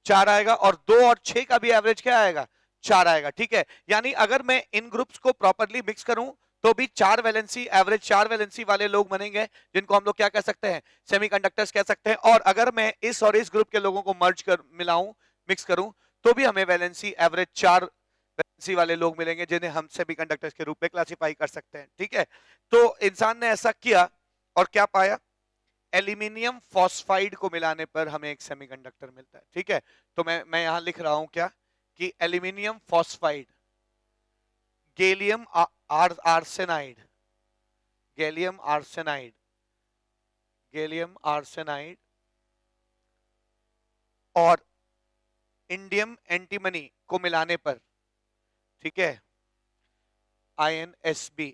A: 4 आएगा, और 2 और 6 का भी एवरेज क्या आएगा, 4 आएगा, ठीक है। यानी अगर मैं इन ग्रुप्स को प्रॉपर्ली मिक्स करूं तो भी 4 वैलेंसी, एवरेज 4 वैलेंसी वाले लोग बनेंगे, जिनको हम लोग क्या कह सकते हैं, सेमीकंडक्टर्स कह सकते हैं। और अगर मैं इस और इस ग्रुप के लोगों को मर्ज कर मिलाऊं, मिक्स करूं, तो भी हमें वैलेंसी एवरेज 4 वैलेंसी वाले लोग मिलेंगे, जिन्हें हम सेमीकंडक्टर्स के रूप में क्लासिफाई कर सकते हैं, ठीक है। तो इंसान ने ऐसा किया और क्या पाया, एल्यूमिनियम फॉस्फाइड को मिलाने पर हमें एक सेमीकंडक्टर मिलता है, ठीक है। तो मैं यहां लिख रहा हूं क्या, कि aluminium phosphide, gallium arsenide, gallium arsenide, gallium arsenide और इंडियम एंटीमनी को मिलाने पर, ठीक है, INSB,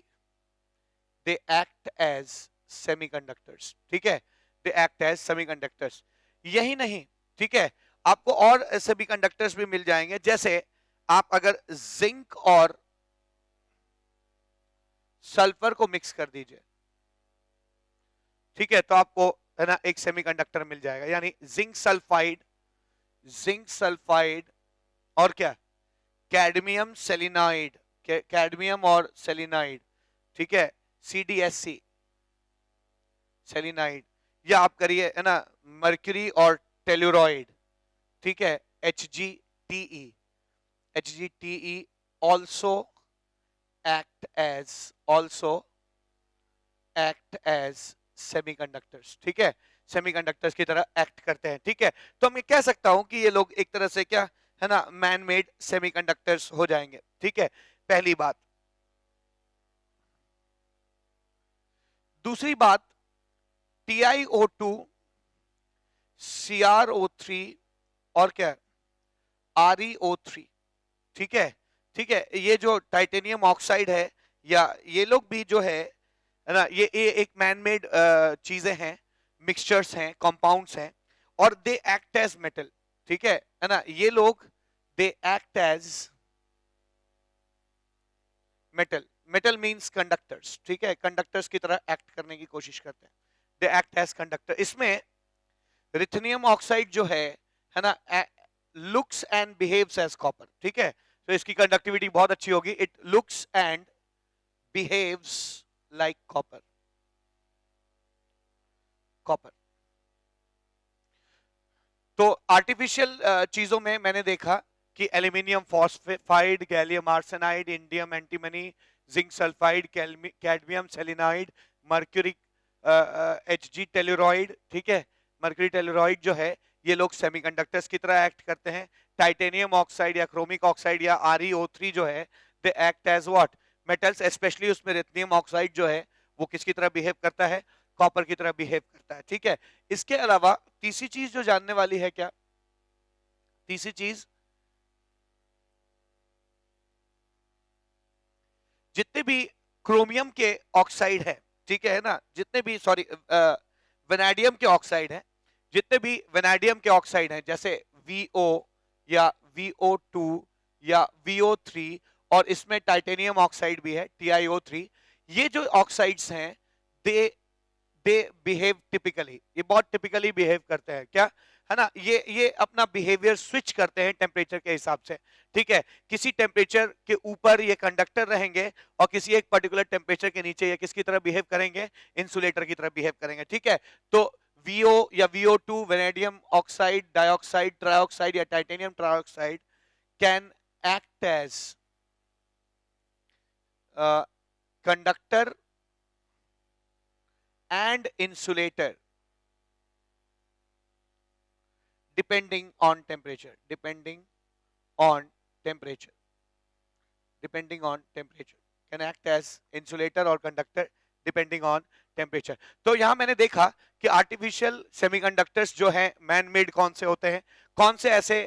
A: they act as semiconductors, ठीक है, दे एक्ट एज सेमीकंडक्टर्स। यही नहीं, ठीक है, आपको और सेमीकंडक्टर्स भी मिल जाएंगे। जैसे आप अगर जिंक और सल्फर को मिक्स कर दीजिए, ठीक है, तो आपको, है ना, एक सेमीकंडक्टर मिल जाएगा। यानी जिंक सल्फाइड, जिंक सल्फाइड और क्या, कैडमियम सेलिनाइड, कैडमियम और सेलिनाइड, ठीक है, CDSC सेलिनाइड। या आप करिए, है ना, मर्क्यूरी और टेलुरॉइड, ठीक है, HgTe, HgTe also act as semiconductors, ठीक है, सेमीकंडक्टर्स की तरह एक्ट करते हैं, ठीक है। तो मैं कह सकता हूं कि ये लोग एक तरह से क्या, है ना, मैन मेड सेमीकंडक्टर्स हो जाएंगे। ठीक है, पहली बात। दूसरी बात, TiO2, CrO3 और क्या, ReO3। ठीक है, ठीक है, ये जो टाइटेनियम ऑक्साइड है या ये लोग भी जो है ना, ये एक मैन मेड चीजें हैं, मिक्सचर्स हैं, कंपाउंड्स हैं, और दे एक्ट एज मेटल। ठीक है ना, ये लोग they act as metal. Metal means conductors. ठीक है, कंडक्टर्स की तरह एक्ट करने की कोशिश करते हैं, दे एक्ट एज कंडक्टर। इसमें रिथेनियम ऑक्साइड जो है ना, looks and behaves as copper. ठीक है, तो इसकी कंडक्टिविटी बहुत अच्छी होगी, it looks and behaves like copper. Copper तो आर्टिफिशियल चीजों में मैंने देखा कि aluminium phosphide, gallium arsenide, indium antimony, zinc sulphide, cadmium selenide, mercury Hg telluride. ठीक है, मर्क्यूरी टेलुराइड जो है, ये लोग सेमीकंडक्टर्स की तरह एक्ट करते हैं। टाइटेनियम ऑक्साइड या क्रोमिक ऑक्साइड या ReO3 जो है, they act as what, metals. Specially उसमें रिथेनियम ऑक्साइड जो है वो किसकी तरह बिहेव करता है, कॉपर की तरह बिहेव करता है। ठीक है, इसके अलावा तीसरी चीज जो जानने वाली है, क्या तीसरी चीज, जितने भी क्रोमियम के ऑक्साइड है, ठीक है ना, जितने भी, सॉरी, वेनाडियम के ऑक्साइड है, जितने भी वेनाडियम के ऑक्साइड हैं, जैसे VO या VO2 या VO3, और इसमें टाइटेनियम ऑक्साइड भी है, TiO3, ये जो ऑक्साइड्स हैं, दे दे बिहेव टिपिकली, ये बहुत टिपिकली बिहेव करते हैं, क्या है ना, ये अपना बिहेवियर स्विच करते हैं टेम्परेचर के हिसाब से। ठीक है, किसी टेम्परेचर के ऊपर ये कंडक्टर रहेंगे और किसी एक पर्टिकुलर टेम्परेचर के नीचे ये किसकी तरह बिहेव करेंगे, इंसुलेटर की तरह बिहेव करेंगे। ठीक है, तो VO या VO2, vanadium oxide, dioxide, trioxide या titanium trioxide can act as conductor and insulator depending on temperature, depending on temperature, depending on temperature, can act as insulator or conductor depending on temperature। तो यहां मैंने देखा कि artificial semiconductors जो हैं man made कौन से होते हैं, कौन से ऐसे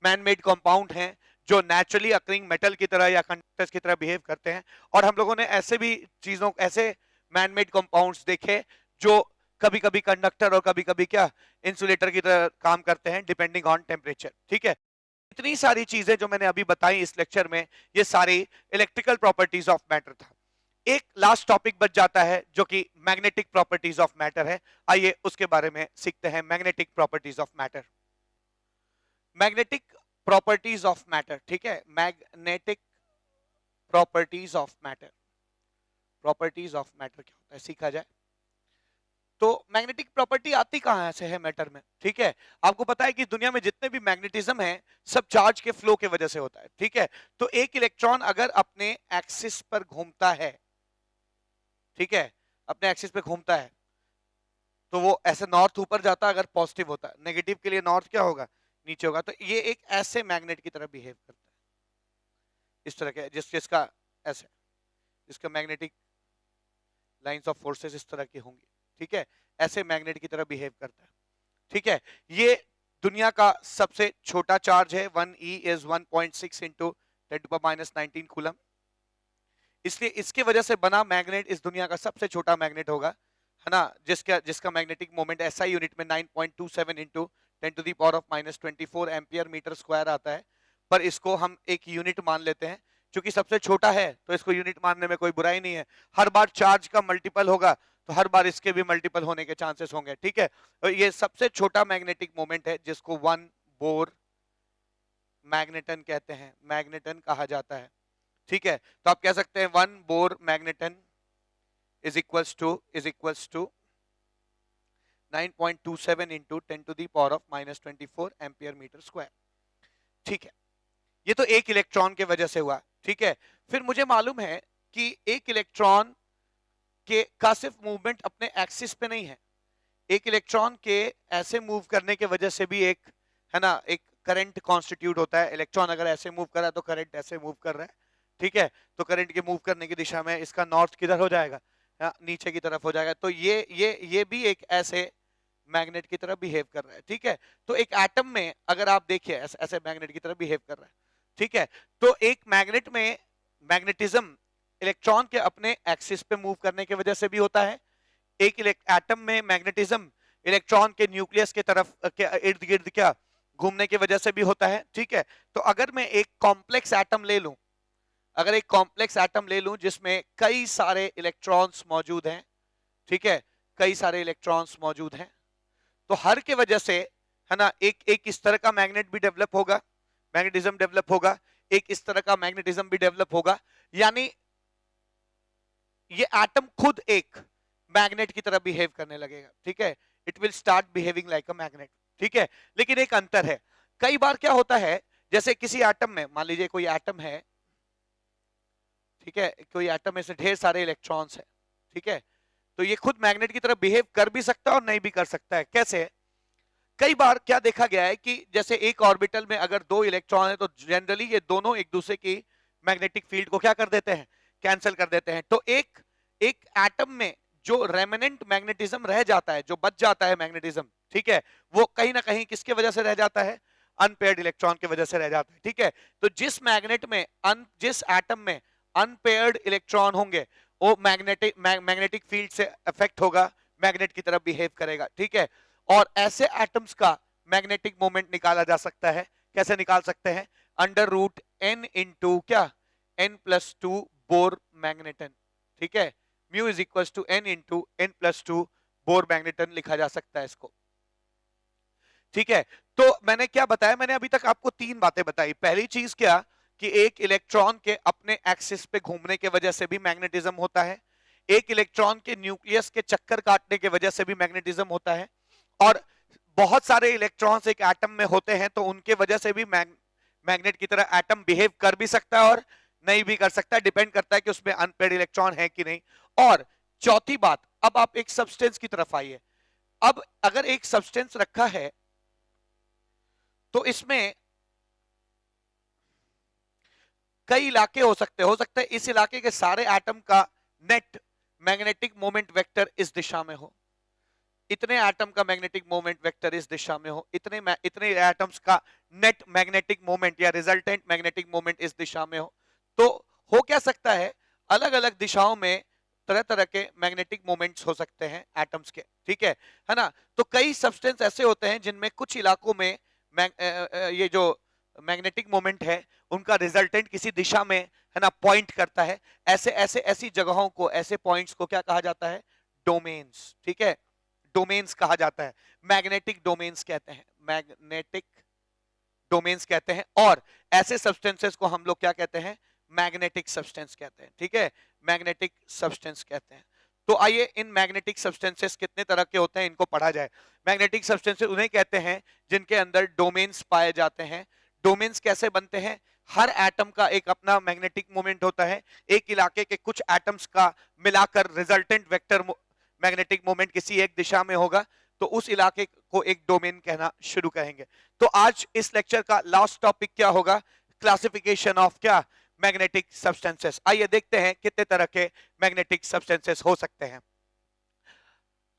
A: मैन मेड कंपाउंड हैं जो नेचुरली अकरिंग मेटल की तरह या कंडक्टर्स की तरह बिहेव करते हैं, और हम लोगों ने ऐसे भी चीजों, ऐसे मैन मेड कंपाउंड्स देखे जो कभी कभी कंडक्टर और कभी कभी क्या, इंसुलेटर की तरह काम करते हैं डिपेंडिंग ऑन टेम्परेचर। ठीक है, इतनी सारी चीजें जो मैंने अभी बताई इस लेक्चर में, ये सारी इलेक्ट्रिकल प्रॉपर्टीज ऑफ मैटर था। एक लास्ट टॉपिक बच जाता है जो कि मैग्नेटिक प्रॉपर्टीज ऑफ मैटर है। आइए उसके बारे में सीखते हैं, magnetic properties of matter. Magnetic properties of matter, ठीक है, magnetic properties of matter, properties of matter क्या होता है सीखा जाए। तो मैग्नेटिक प्रॉपर्टी आती कहां से है मैटर में, ठीक है, आपको पता है कि दुनिया में जितने भी मैग्नेटिज्म है सब चार्ज के फ्लो के वजह से होता है। ठीक है, तो एक इलेक्ट्रॉन अगर अपने एक्सिस पर घूमता है, ठीक है, अपने एक्सिस पे घूमता है, तो वो ऐसे नॉर्थ ऊपर जाता है अगर पॉजिटिव होता है, नेगेटिव के लिए नॉर्थ क्या होगा, नीचे होगा। तो ये एक ऐसे मैग्नेट की तरह बिहेव करता है, इस तरह के, जिसका ऐसे, जिसका मैग्नेटिक लाइंस ऑफ फोर्सेस इस तरह की होंगी। ठीक है, ऐसे मैग्नेट की तरह बिहेव करता है। ठीक है, ये दुनिया का सबसे छोटा चार्ज है, 1e इज 1.6 इंटू 10⁻19 कूलम। इसलिए इसके वजह से बना मैग्नेट इस दुनिया का सबसे छोटा मैग्नेट होगा, है ना, जिसका मैग्नेटिक मोमेंट SI यूनिट में 9.27 इंटू 10⁻24 एम्पियर मीटर स्क्वायर आता है। पर इसको हम एक यूनिट मान लेते हैं, क्योंकि सबसे छोटा है तो इसको यूनिट मानने में कोई बुराई नहीं है। हर बार चार्ज का मल्टीपल होगा तो हर बार इसके भी मल्टीपल होने के चांसेस होंगे। ठीक है, तो ये सबसे छोटा मैग्नेटिक मोमेंट है जिसको 1 बोर मैग्नेटन कहते हैं, मैग्नेटन कहा जाता है। ठीक है, तो आप कह सकते हैं 1 Bohr magneton is equals to 9.27 into 10⁻⁻24 ampere metre square. ठीक है, ये तो एक इलेक्ट्रॉन के वजह से हुआ। ठीक है, फिर मुझे मालूम है कि एक इलेक्ट्रॉन के का सिर्फ मूवमेंट अपने एक्सिस पे नहीं है, एक इलेक्ट्रॉन के ऐसे मूव करने के वजह से भी एक, है ना, एक करंट कॉन्स्टिट्यूट होता है। इलेक्ट्रॉन अगर ऐसे मूव कर रहा है तो करंट ऐसे मूव कर रहा है, ठीक है। तो करंट के मूव करने की दिशा में इसका नॉर्थ किधर हो जाएगा, नीचे की तरफ हो जाएगा। तो ये भी एक ऐसे मैग्नेट की तरह बिहेव कर रहा है, ठीक है। तो एक एटम में अगर आप देखिए ऐसे मैग्नेट की तरह बिहेव कर रहा है, ठीक है। तो एक मैग्नेट में मैग्नेटिज्म इलेक्ट्रॉन के अपने एक्सिस पे मूव करने की वजह से भी होता है। एक एटम में मैग्नेटिज्म इलेक्ट्रॉन के न्यूक्लियस के तरफ के इर्द गिर्द क्या घूमने की वजह से भी होता है, ठीक है। तो अगर मैं एक कॉम्प्लेक्स एटम ले लूं, अगर एक कॉम्प्लेक्स एटम ले लूं जिसमें कई सारे इलेक्ट्रॉन्स मौजूद हैं, ठीक है, कई सारे इलेक्ट्रॉन्स मौजूद हैं, तो हर के वजह से, है ना, एक एक इस तरह का मैग्नेट भी डेवलप होगा, मैग्नेटिज्म डेवलप होगा, एक इस तरह का मैग्नेटिज्म भी डेवलप होगा। यानी ये एटम खुद एक मैग्नेट की तरह बिहेव करने लगेगा, ठीक है। It will start behaving like a magnet, ठीक है। लेकिन एक अंतर है, कई बार क्या होता है, जैसे किसी एटम में, मान लीजिए कोई एटम है, ठीक है, कोई एटम में से ढेर सारे इलेक्ट्रॉन्स है, ठीक है। तो ये खुद मैग्नेट की तरह बिहेव कर भी सकता है और नहीं भी कर सकता है। कैसे? कई बार क्या देखा गया है कि जैसे एक ऑर्बिटल में अगर दो इलेक्ट्रॉन है तो जनरली ये दोनों एक दूसरे की मैग्नेटिक फील्ड को क्या कर देते हैं, कैंसिल कर देते हैं। तो एक एक एटम में जो रेमिनेंट मैग्नेटिज्म रह जाता है, जो बच जाता है मैग्नेटिज्म, ठीक है, वो कहीं ना कहीं किसके वजह से रह जाता है, अनपेयर्ड इलेक्ट्रॉन की वजह से रह जाता है, ठीक है। तो जिस मैग्नेट में जिस एटम में अनपेयर्ड इलेक्ट्रॉन होंगे वो मैग्नेटिक फील्ड से अफेक्ट होगा, मैग्नेट की तरह बिहेव करेगा, ठीक है। और ऐसे एटम्स का मैग्नेटिक मोमेंट निकाला जा सकता है। कैसे निकाल सकते हैं? अंडर रूट एन इंटू क्या, n+2 बोर मैग्नेटन, ठीक है। Mu is equal to N into n+2 Bohr magneton लिखा जा सकता है इसको, ठीक है। तो मैंने क्या बताया, मैंने अभी तक आपको तीन बातें बताई। पहली चीज क्या कि एक इलेक्ट्रॉन के अपने एक्सिस पे घूमने के वजह से भी मैग्नेटिज्म होता है, एक इलेक्ट्रॉन के न्यूक्लियस के चक्कर काटने के वजह से भी मैग्नेटिज्म होता है, और बहुत सारे इलेक्ट्रॉन्स एक एटम में होते हैं तो उनके वजह से भी मैग्नेट की तरह एटम बिहेव कर भी सकता है और नहीं भी कर सकता है, डिपेंड करता है कि उसमें अनपेयर्ड इलेक्ट्रॉन है कि नहीं। और चौथी बात, अब आप एक सब्सटेंस की तरफ आइए। अब अगर एक सब्सटेंस रखा है तो इसमें कई इलाके हो सकते हैं इस इलाके के सारे एटम का नेट मैग्नेटिक मोमेंट वेक्टर इस दिशा में हो, इतने एटम का मैग्नेटिक मोमेंट वेक्टर इस दिशा में हो, इतने एटम्स का नेट मैग्नेटिक मोमेंट या रिजल्टेंट मैग्नेटिक मोमेंट इस दिशा में हो। तो हो क्या सकता है, अलग अलग दिशाओं में तरह तरह के मैग्नेटिक मोमेंट्स हो सकते हैं एटम्स के, ठीक है ना। तो कई सब्सटेंस ऐसे होते हैं जिनमें कुछ इलाकों में ये जो मैग्नेटिक मोमेंट है उनका रिजल्टेंट किसी दिशा में, है ना, पॉइंट करता है। ऐसी जगहों को, ऐसे पॉइंट्स को क्या कहा जाता है, डोमेन्स, ठीक है, डोमेन्स कहा जाता है, मैग्नेटिक डोमेन्स कहते हैं, मैग्नेटिक डोमेन्स कहते हैं। और ऐसे सब्सटेंसेस को हम लोग क्या कहते हैं, मैग्नेटिक सब्सटेंस कहते हैं, ठीक है, मैग्नेटिक सब्सटेंस कहते हैं। तो आइए इन मैग्नेटिक सब्सटेंसेस कितने तरह के होते हैं इनको पढ़ा जाए। मैग्नेटिक सब्सटेंसेस उन्हें कहते हैं जिनके अंदर डोमेन्स पाए जाते हैं। डोमेन्स कैसे बनते हैं, हर एटम का एक अपना मैग्नेटिक मोमेंट होता है, एक इलाके के कुछ एटम्स का मिलाकर रिजल्टेंट वेक्टर मैग्नेटिक मोमेंट किसी एक दिशा में होगा, तो उस इलाके को एक डोमेन कहना शुरू करेंगे। तो आज इस लेक्चर का लास्ट टॉपिक क्या होगा, क्लासिफिकेशन ऑफ क्या, मैग्नेटिक सब्सटेंसेस। आइए देखते हैं कितने तरह के मैग्नेटिक सब्सटेंसेस हो सकते हैं।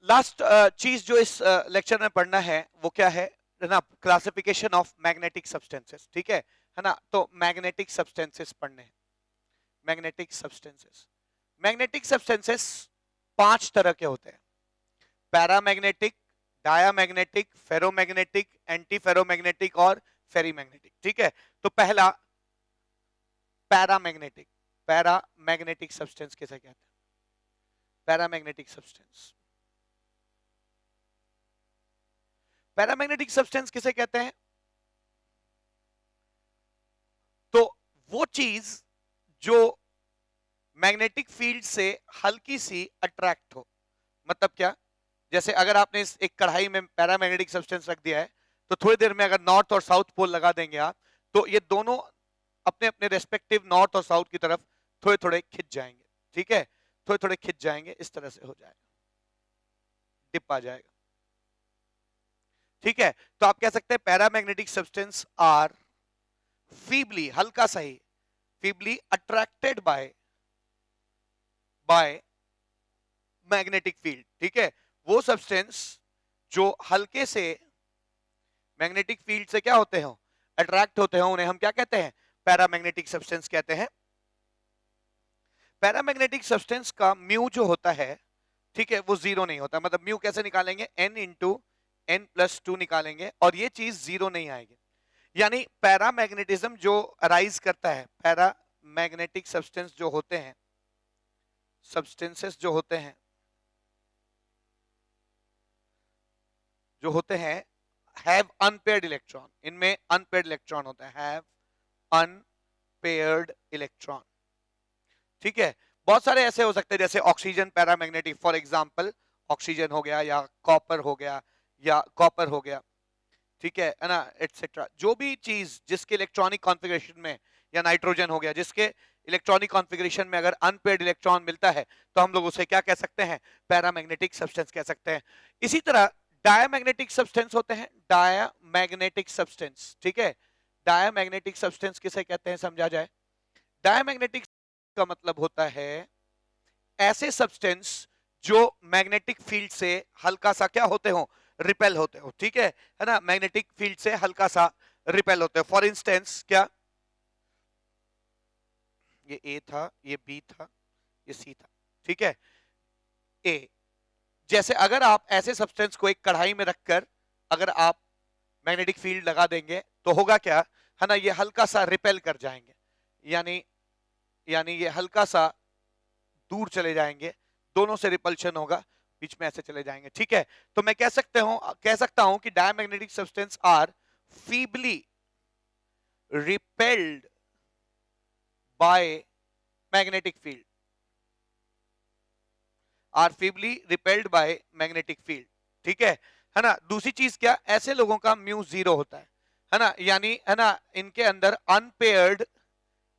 A: लास्ट चीज जो इस लेक्चर में पढ़ना है वो क्या है ना, क्लासिफिकेशन ऑफ मैग्नेटिक सब्सटेंसेस, ठीक है ना। तो मैग्नेटिक सब्सटेंसेस पढ़ने हैं। मैग्नेटिक सब्सटेंसेस 5 तरह के होते हैं, paramagnetic, diamagnetic, ferromagnetic, anti ferromagnetic और फेरीमैग्नेटिक, ठीक है। तो पहला पैरामैग्नेटिक। पैरामैग्नेटिक सब्सटेंस किसे कहते हैं, पैरामैग्नेटिक सब्सटेंस, पैरामैग्नेटिक सब्सटेंस किसे कहते हैं, तो वो चीज जो मैग्नेटिक फील्ड से हल्की सी अट्रैक्ट हो। मतलब क्या, जैसे अगर आपने इस एक कढ़ाई में पैरामैग्नेटिक सब्सटेंस रख दिया है तो थोड़ी देर में अगर नॉर्थ और साउथ पोल लगा देंगे आप, तो ये दोनों अपने अपने रेस्पेक्टिव नॉर्थ और साउथ की तरफ थोड़े थोड़े खिंच जाएंगे, ठीक है, थोड़े थोड़े खिंच जाएंगे, इस तरह से हो जाएगा, डिप आ जाएगा, ठीक है, तो आप कह सकते हैं पैरामैग्नेटिक सब्सटेंस आर फीबली, हल्का सा ही, feebly attracted by magnetic field. ठीक है, वो सब्सटेंस जो हल्के से मैग्नेटिक फील्ड से क्या होते हो, अट्रैक्ट होते हो, उन्हें हम क्या कहते हैं, पैरामैग्नेटिक सब्सटेंस कहते हैं। पैरामैग्नेटिक सब्सटेंस का म्यू जो होता है, ठीक है, वो जीरो नहीं होता। मतलब म्यू कैसे निकालेंगे, n into n plus two निकालेंगे और ये चीज जीरो नहीं आएगी। यानी पैरामैग्नेटिज्म जो अराइज करता है, पैरामैग्नेटिक सब्सटेंस जो होते हैं, सब्सटेंसेस जो होते हैं हैव अनपेयर्ड इलेक्ट्रॉन, इनमें अनपेयर्ड इलेक्ट्रॉन होता है, हैव अनपेयर्ड इलेक्ट्रॉन। ठीक है, बहुत सारे ऐसे हो सकते हैं जैसे oxygen paramagnetic, for example oxygen हो गया या कॉपर हो गया या कॉपर हो गया, ठीक है ना, एटसेट्रा। जो भी चीज जिसके इलेक्ट्रॉनिक कॉन्फ़िगरेशन में, या नाइट्रोजन हो गया जिसके इलेक्ट्रॉनिक कॉन्फ़िगरेशन में अगर अनपेयर्ड इलेक्ट्रॉन मिलता है तो हम लोग उसे क्या कह सकते हैं, पैरामैग्नेटिक सब्सटेंस कह सकते हैं। इसी तरह डायमैग्नेटिक सब्सटेंस होते हैं, डायमैग्नेटिक सब्सटेंस। ठीक है, डायमैग्नेटिक सब्सटेंस किसे कहते हैं समझा जाए। डायमैग्नेटिक का मतलब होता है ऐसे सब्सटेंस जो मैग्नेटिक फील्ड से हल्का सा क्या होते हो, रिपेल होते हो। ठीक है ना, मैग्नेटिक फील्ड से हल्का सा रिपेल होते हो। फॉर इंस्टेंस क्या, ये ए था, ये बी था, ये सी था, ठीक है, ए। जैसे अगर आप ऐसे सब्सटेंस को एक कढ़ाई में रखकर अगर आप मैग्नेटिक फील्ड लगा देंगे तो होगा क्या, है ना, ये हल्का सा रिपेल कर जाएंगे, यानी यानी ये हल्का सा दूर चले जाएंगे, दोनों से रिपल्शन होगा, बीच में ऐसे चले जाएंगे। ठीक है, तो मैं कह सकता हूं कि diamagnetic substance are feebly repelled by magnetic field, are feebly repelled by magnetic field. ठीक है ना। दूसरी चीज क्या, ऐसे लोगों का म्यू जीरो होता है ना, यानी है ना, इनके अंदर अनपेयर्ड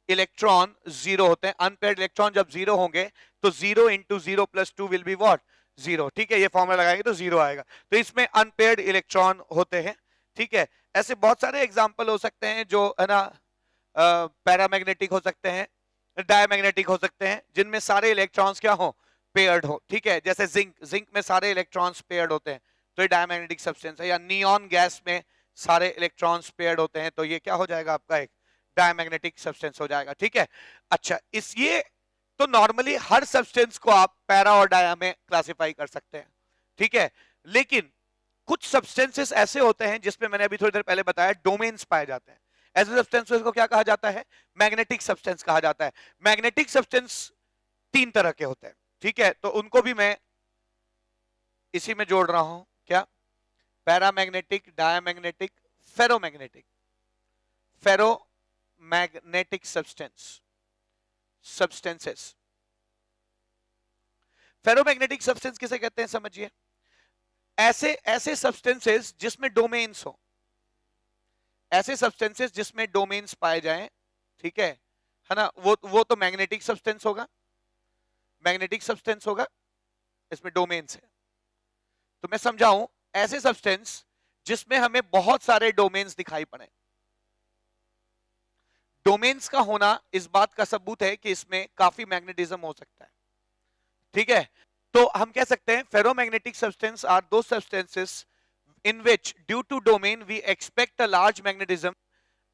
A: इलेक्ट्रॉन जीरो होते हैं। अनपेयर्ड इलेक्ट्रॉन जब जीरो होंगे तो zero into zero plus two will be what, zero. ठीक है, ये फॉर्मूला लगाएंगे तो जीरो आएगा, तो इसमें अनपेयर्ड इलेक्ट्रॉन होते हैं। ठीक है, ऐसे बहुत सारे एग्जांपल हो सकते हैं जो है ना पैरामैग्नेटिक हो सकते हैं, डायमैग्नेटिक हो सकते हैं, जिनमें सारे इलेक्ट्रॉन्स क्या हो, पेयर्ड हो। ठीक है, जैसे जिंक में सारे इलेक्ट्रॉन्स पेयर्ड होते हैं तो ये डायमैग्नेटिक सब्सटेंस है, या नियॉन गैस में सारे इलेक्ट्रॉन्स पेयर्ड होते हैं तो ये क्या हो जाएगा आपका, एक डायमैग्नेटिक सब्सटेंस हो जाएगा। ठीक है, अच्छा, इस ये तो नॉर्मली हर सब्सटेंस को आप पैरा और डाया में क्लासिफाई कर सकते हैं। ठीक है, लेकिन कुछ सब्सटेंसेस ऐसे होते हैं जिसमें मैंने अभी थोड़ी देर पहले बताया डोमेन्स पाए जाते हैं। ऐसे सब्सटेंसेस को क्या कहा जाता है, मैग्नेटिक सब्सटेंस कहा जाता है। मैग्नेटिक सब्सटेंस तीन तरह के होते हैं। ठीक है, तो उनको भी मैं इसी में जोड़ रहा हूं, क्या, paramagnetic, diamagnetic, ferromagnetic. Ferromagnetic substances, ferromagnetic substance किसे कहते हैं समझिए, ऐसे ऐसे सब्सटेंसेस जिसमें डोमेन्स हो, ऐसे सब्सटेंसेस जिसमें डोमेन्स पाए जाएं। ठीक है ना, वो तो मैग्नेटिक सब्सटेंस होगा, मैग्नेटिक सब्सटेंस होगा, इसमें डोमेन्स है। तो मैं समझाऊं, ऐसे सब्सटेंस जिसमें हमें बहुत सारे डोमेन्स दिखाई पड़े। डोमेन्स का होना इस बात का सबूत है कि इसमें काफी मैग्नेटिज्म हो सकता है। ठीक है, तो हम कह सकते हैं फेरोमैग्नेटिक सब्सटेंस आर दो substances in which due to domain we expect a large magnetism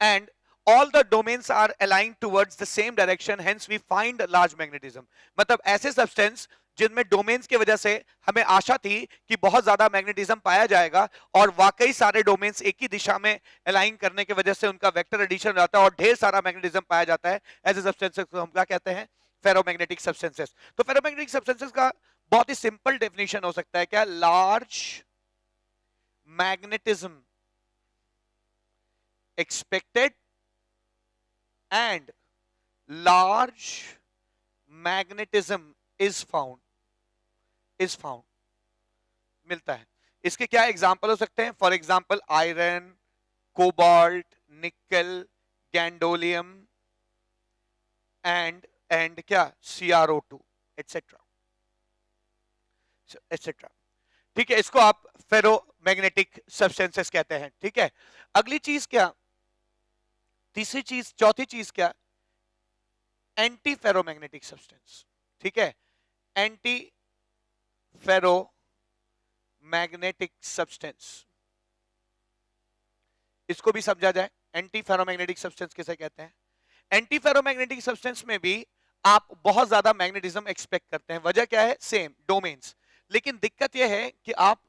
A: and all the domains are aligned towards the same direction, hence we find large magnetism। मतलब ऐसे सब्सटेंस जिनमें डोमेन्स की वजह से हमें आशा थी कि बहुत ज्यादा मैग्नेटिज्म पाया जाएगा और वाकई सारे डोमेन्स एक ही दिशा में अलाइन करने की वजह से उनका वेक्टर एडिशन रहता है और ढेर सारा मैग्नेटिज्म पाया जाता है, ऐसे सब्सटेंसेस को हम क्या कहते हैं, फेरोमैग्नेटिक सब्सटेंसेस। तो फेरोमैग्नेटिक सब्सटेंसेस का बहुत ही सिंपल डेफिनेशन हो सकता है क्या, large magnetism expected and large magnetism is found मिलता है। इसके क्या एग्जांपल हो सकते हैं, फॉर एग्जांपल आयरन, कोबाल्ट, निकल, गैंडोलियम एंड क्या, CrO2 एटसेट्रा एटसेट्रा। ठीक है, इसको आप फेरोमैग्नेटिक सब्सटेंसेस कहते हैं। ठीक है, अगली चीज क्या, तीसरी चीज, चौथी चीज क्या, एंटी फेरोमैग्नेटिक सब्सटेंस। ठीक है, एंटी फेरोमैग्नेटिक सब्सटेंस, इसको भी समझा जाए। एंटी फेरोमैग्नेटिक सब्सटेंस किसे कहते हैं? एंटी फेरोमैग्नेटिक सब्सटेंस में भी आप बहुत ज्यादा मैग्नेटिज्म एक्सपेक्ट करते हैं। वजह क्या है? सेम डोमेन्स, लेकिन दिक्कत यह है कि आप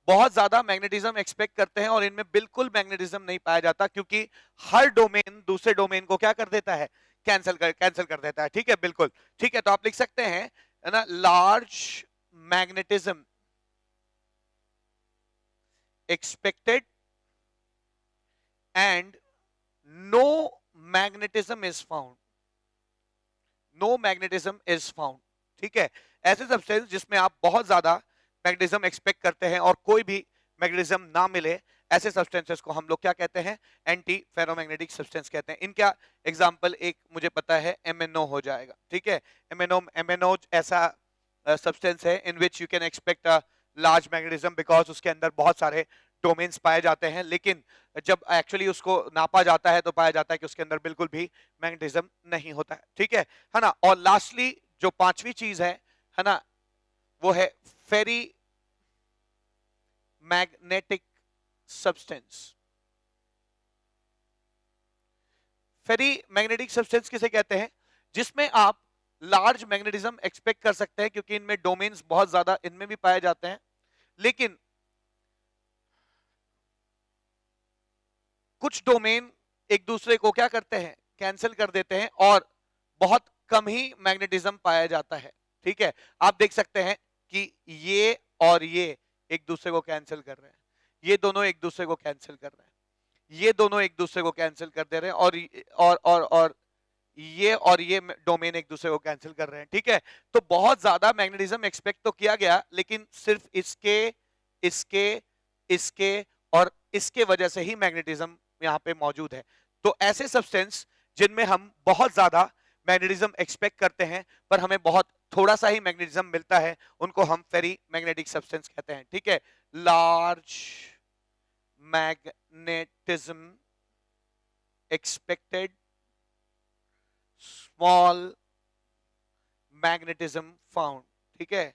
A: बहुत ज्यादा मैग्नेटिज्म एक्सपेक्ट करते हैं और इनमें बिल्कुल मैग्नेटिज्म नहीं पाया जाता, क्योंकि हर डोमेन दूसरे डोमेन को क्या कर देता है? कैंसिल कर देता है। ठीक है, बिल्कुल ठीक है। तो आप लिख सकते हैं, है ना, large magnetism expected and no magnetism is found, no magnetism is found. ठीक है, ऐसे सब्सटेंस जिसमें आप बहुत ज्यादा मैग्नेटिज्म एक्सपेक्ट करते हैं और कोई भी मैग्नेटिज्म ना मिले, ऐसे सब्सटेंसेस को हम लोग क्या कहते हैं? एंटी फेरोमैग्नेटिक सब्सटेंस कहते हैं। इनका एग्जांपल एक मुझे पता है, MnO हो जाएगा। ठीक है, MnO ऐसा सब्सटेंस है in which you can expect a large magnetism, because उसके अंदर बहुत सारे डोमेन्स पाए जाते हैं, लेकिन जब एक्चुअली उसको नापा जाता है तो पाया जाता है कि उसके अंदर बिल्कुल भी मैग्नेटिज्म नहीं होता है। ठीक है ना। और लास्टली जो पांचवी चीज है ना, वो है फेरी मैग्नेटिक सब्सटेंस। फेरी मैग्नेटिक सब्सटेंस किसे कहते हैं? जिसमें आप लार्ज मैग्नेटिज्म एक्सपेक्ट कर सकते हैं, क्योंकि इनमें डोमेन्स बहुत ज्यादा इनमें भी पाए जाते हैं, लेकिन कुछ डोमेन एक दूसरे को क्या करते हैं? कैंसिल कर देते हैं, और बहुत कम ही मैग्नेटिज्म पाया जाता है। ठीक है, आप देख सकते हैं कि ये और ये एक दूसरे को कैंसिल कर रहे हैं, ये दोनों एक दूसरे को कैंसिल कर रहे हैं, ये दोनों एक दूसरे को कैंसिल कर दे रहे हैं, और ये और ये डोमेन एक दूसरे को कैंसिल कर रहे हैं। ठीक है, तो बहुत ज्यादा मैग्नेटिज्म एक्सपेक्ट तो किया गया, लेकिन सिर्फ इसके इसके इसके और इसके वजह से ही मैग्नेटिज्म यहाँ पे मौजूद है। तो ऐसे सब्सटेंस जिनमें हम बहुत ज्यादा मैग्नेटिज्म एक्सपेक्ट करते हैं पर हमें बहुत थोड़ा सा ही मैग्नेटिज्म मिलता है, उनको हम फेरी मैग्नेटिक सब्सटेंस कहते हैं। ठीक है, large magnetism expected, small magnetism found. ठीक है,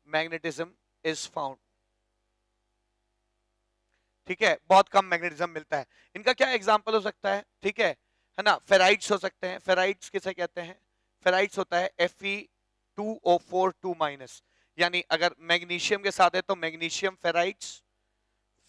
A: मैग्नेटिज्म इज फाउंड। ठीक है, बहुत कम मैग्नेटिज्म मिलता है। इनका क्या एग्जांपल हो सकता है? ठीक है ना, फेराइट्स हो सकते हैं। फेराइट्स किसे कहते हैं? फेराइट्स होता है Fe2O4 2-, यानी अगर मैग्नीशियम के साथ है तो मैग्नीशियम फेराइट्स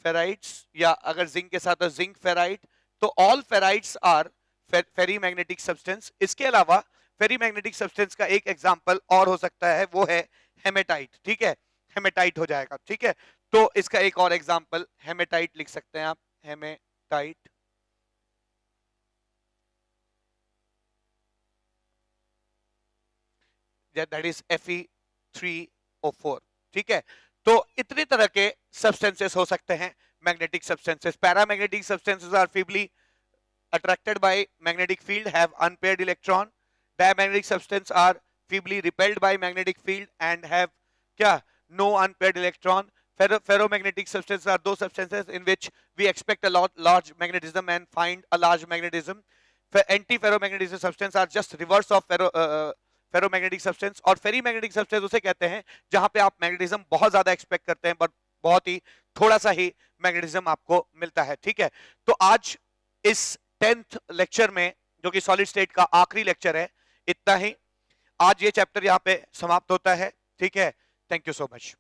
A: फेराइट्स, या अगर जिंक के साथ है जिंक फेराइट। तो all ferrites are ferrimagnetic substance. इसके अलावा फेरी मैग्नेटिक सब्सटेंस का एक एग्जांपल और हो सकता है, वो है हेमेटाइट। ठीक है, हेमेटाइट हो जाएगा। ठीक है, तो इसका एक और एग्जांपल हेमेटाइट लिख सकते हैं आप, हेमेटाइट। That is Fe3O4। ठीक है, तो इतने तरह के सब्सटेंसेस हो सकते हैं magnetic substances. Paramagnetic substances are feebly attracted by magnetic field, have unpaired electron. Diamagnetic substances are feebly repelled by magnetic field and have क्या? No unpaired electron. Ferromagnetic substances are those substances in which we expect a large magnetism and find a large magnetism. Anti-ferromagnetic substances are just reverse of ferromagnetic substance. और ferrimagnetic substance उसे कहते हैं जहां पे आप magnetism बहुत ज्यादा expect करते हैं, बट बहुत ही थोड़ा सा ही मैग्नेटिज्म आपको मिलता है। ठीक है, तो आज इस 10th लेक्चर में, जो कि सॉलिड स्टेट का आखिरी लेक्चर है, इतना ही। आज ये चैप्टर यहाँ पे समाप्त होता है। ठीक है, थैंक यू सो मच।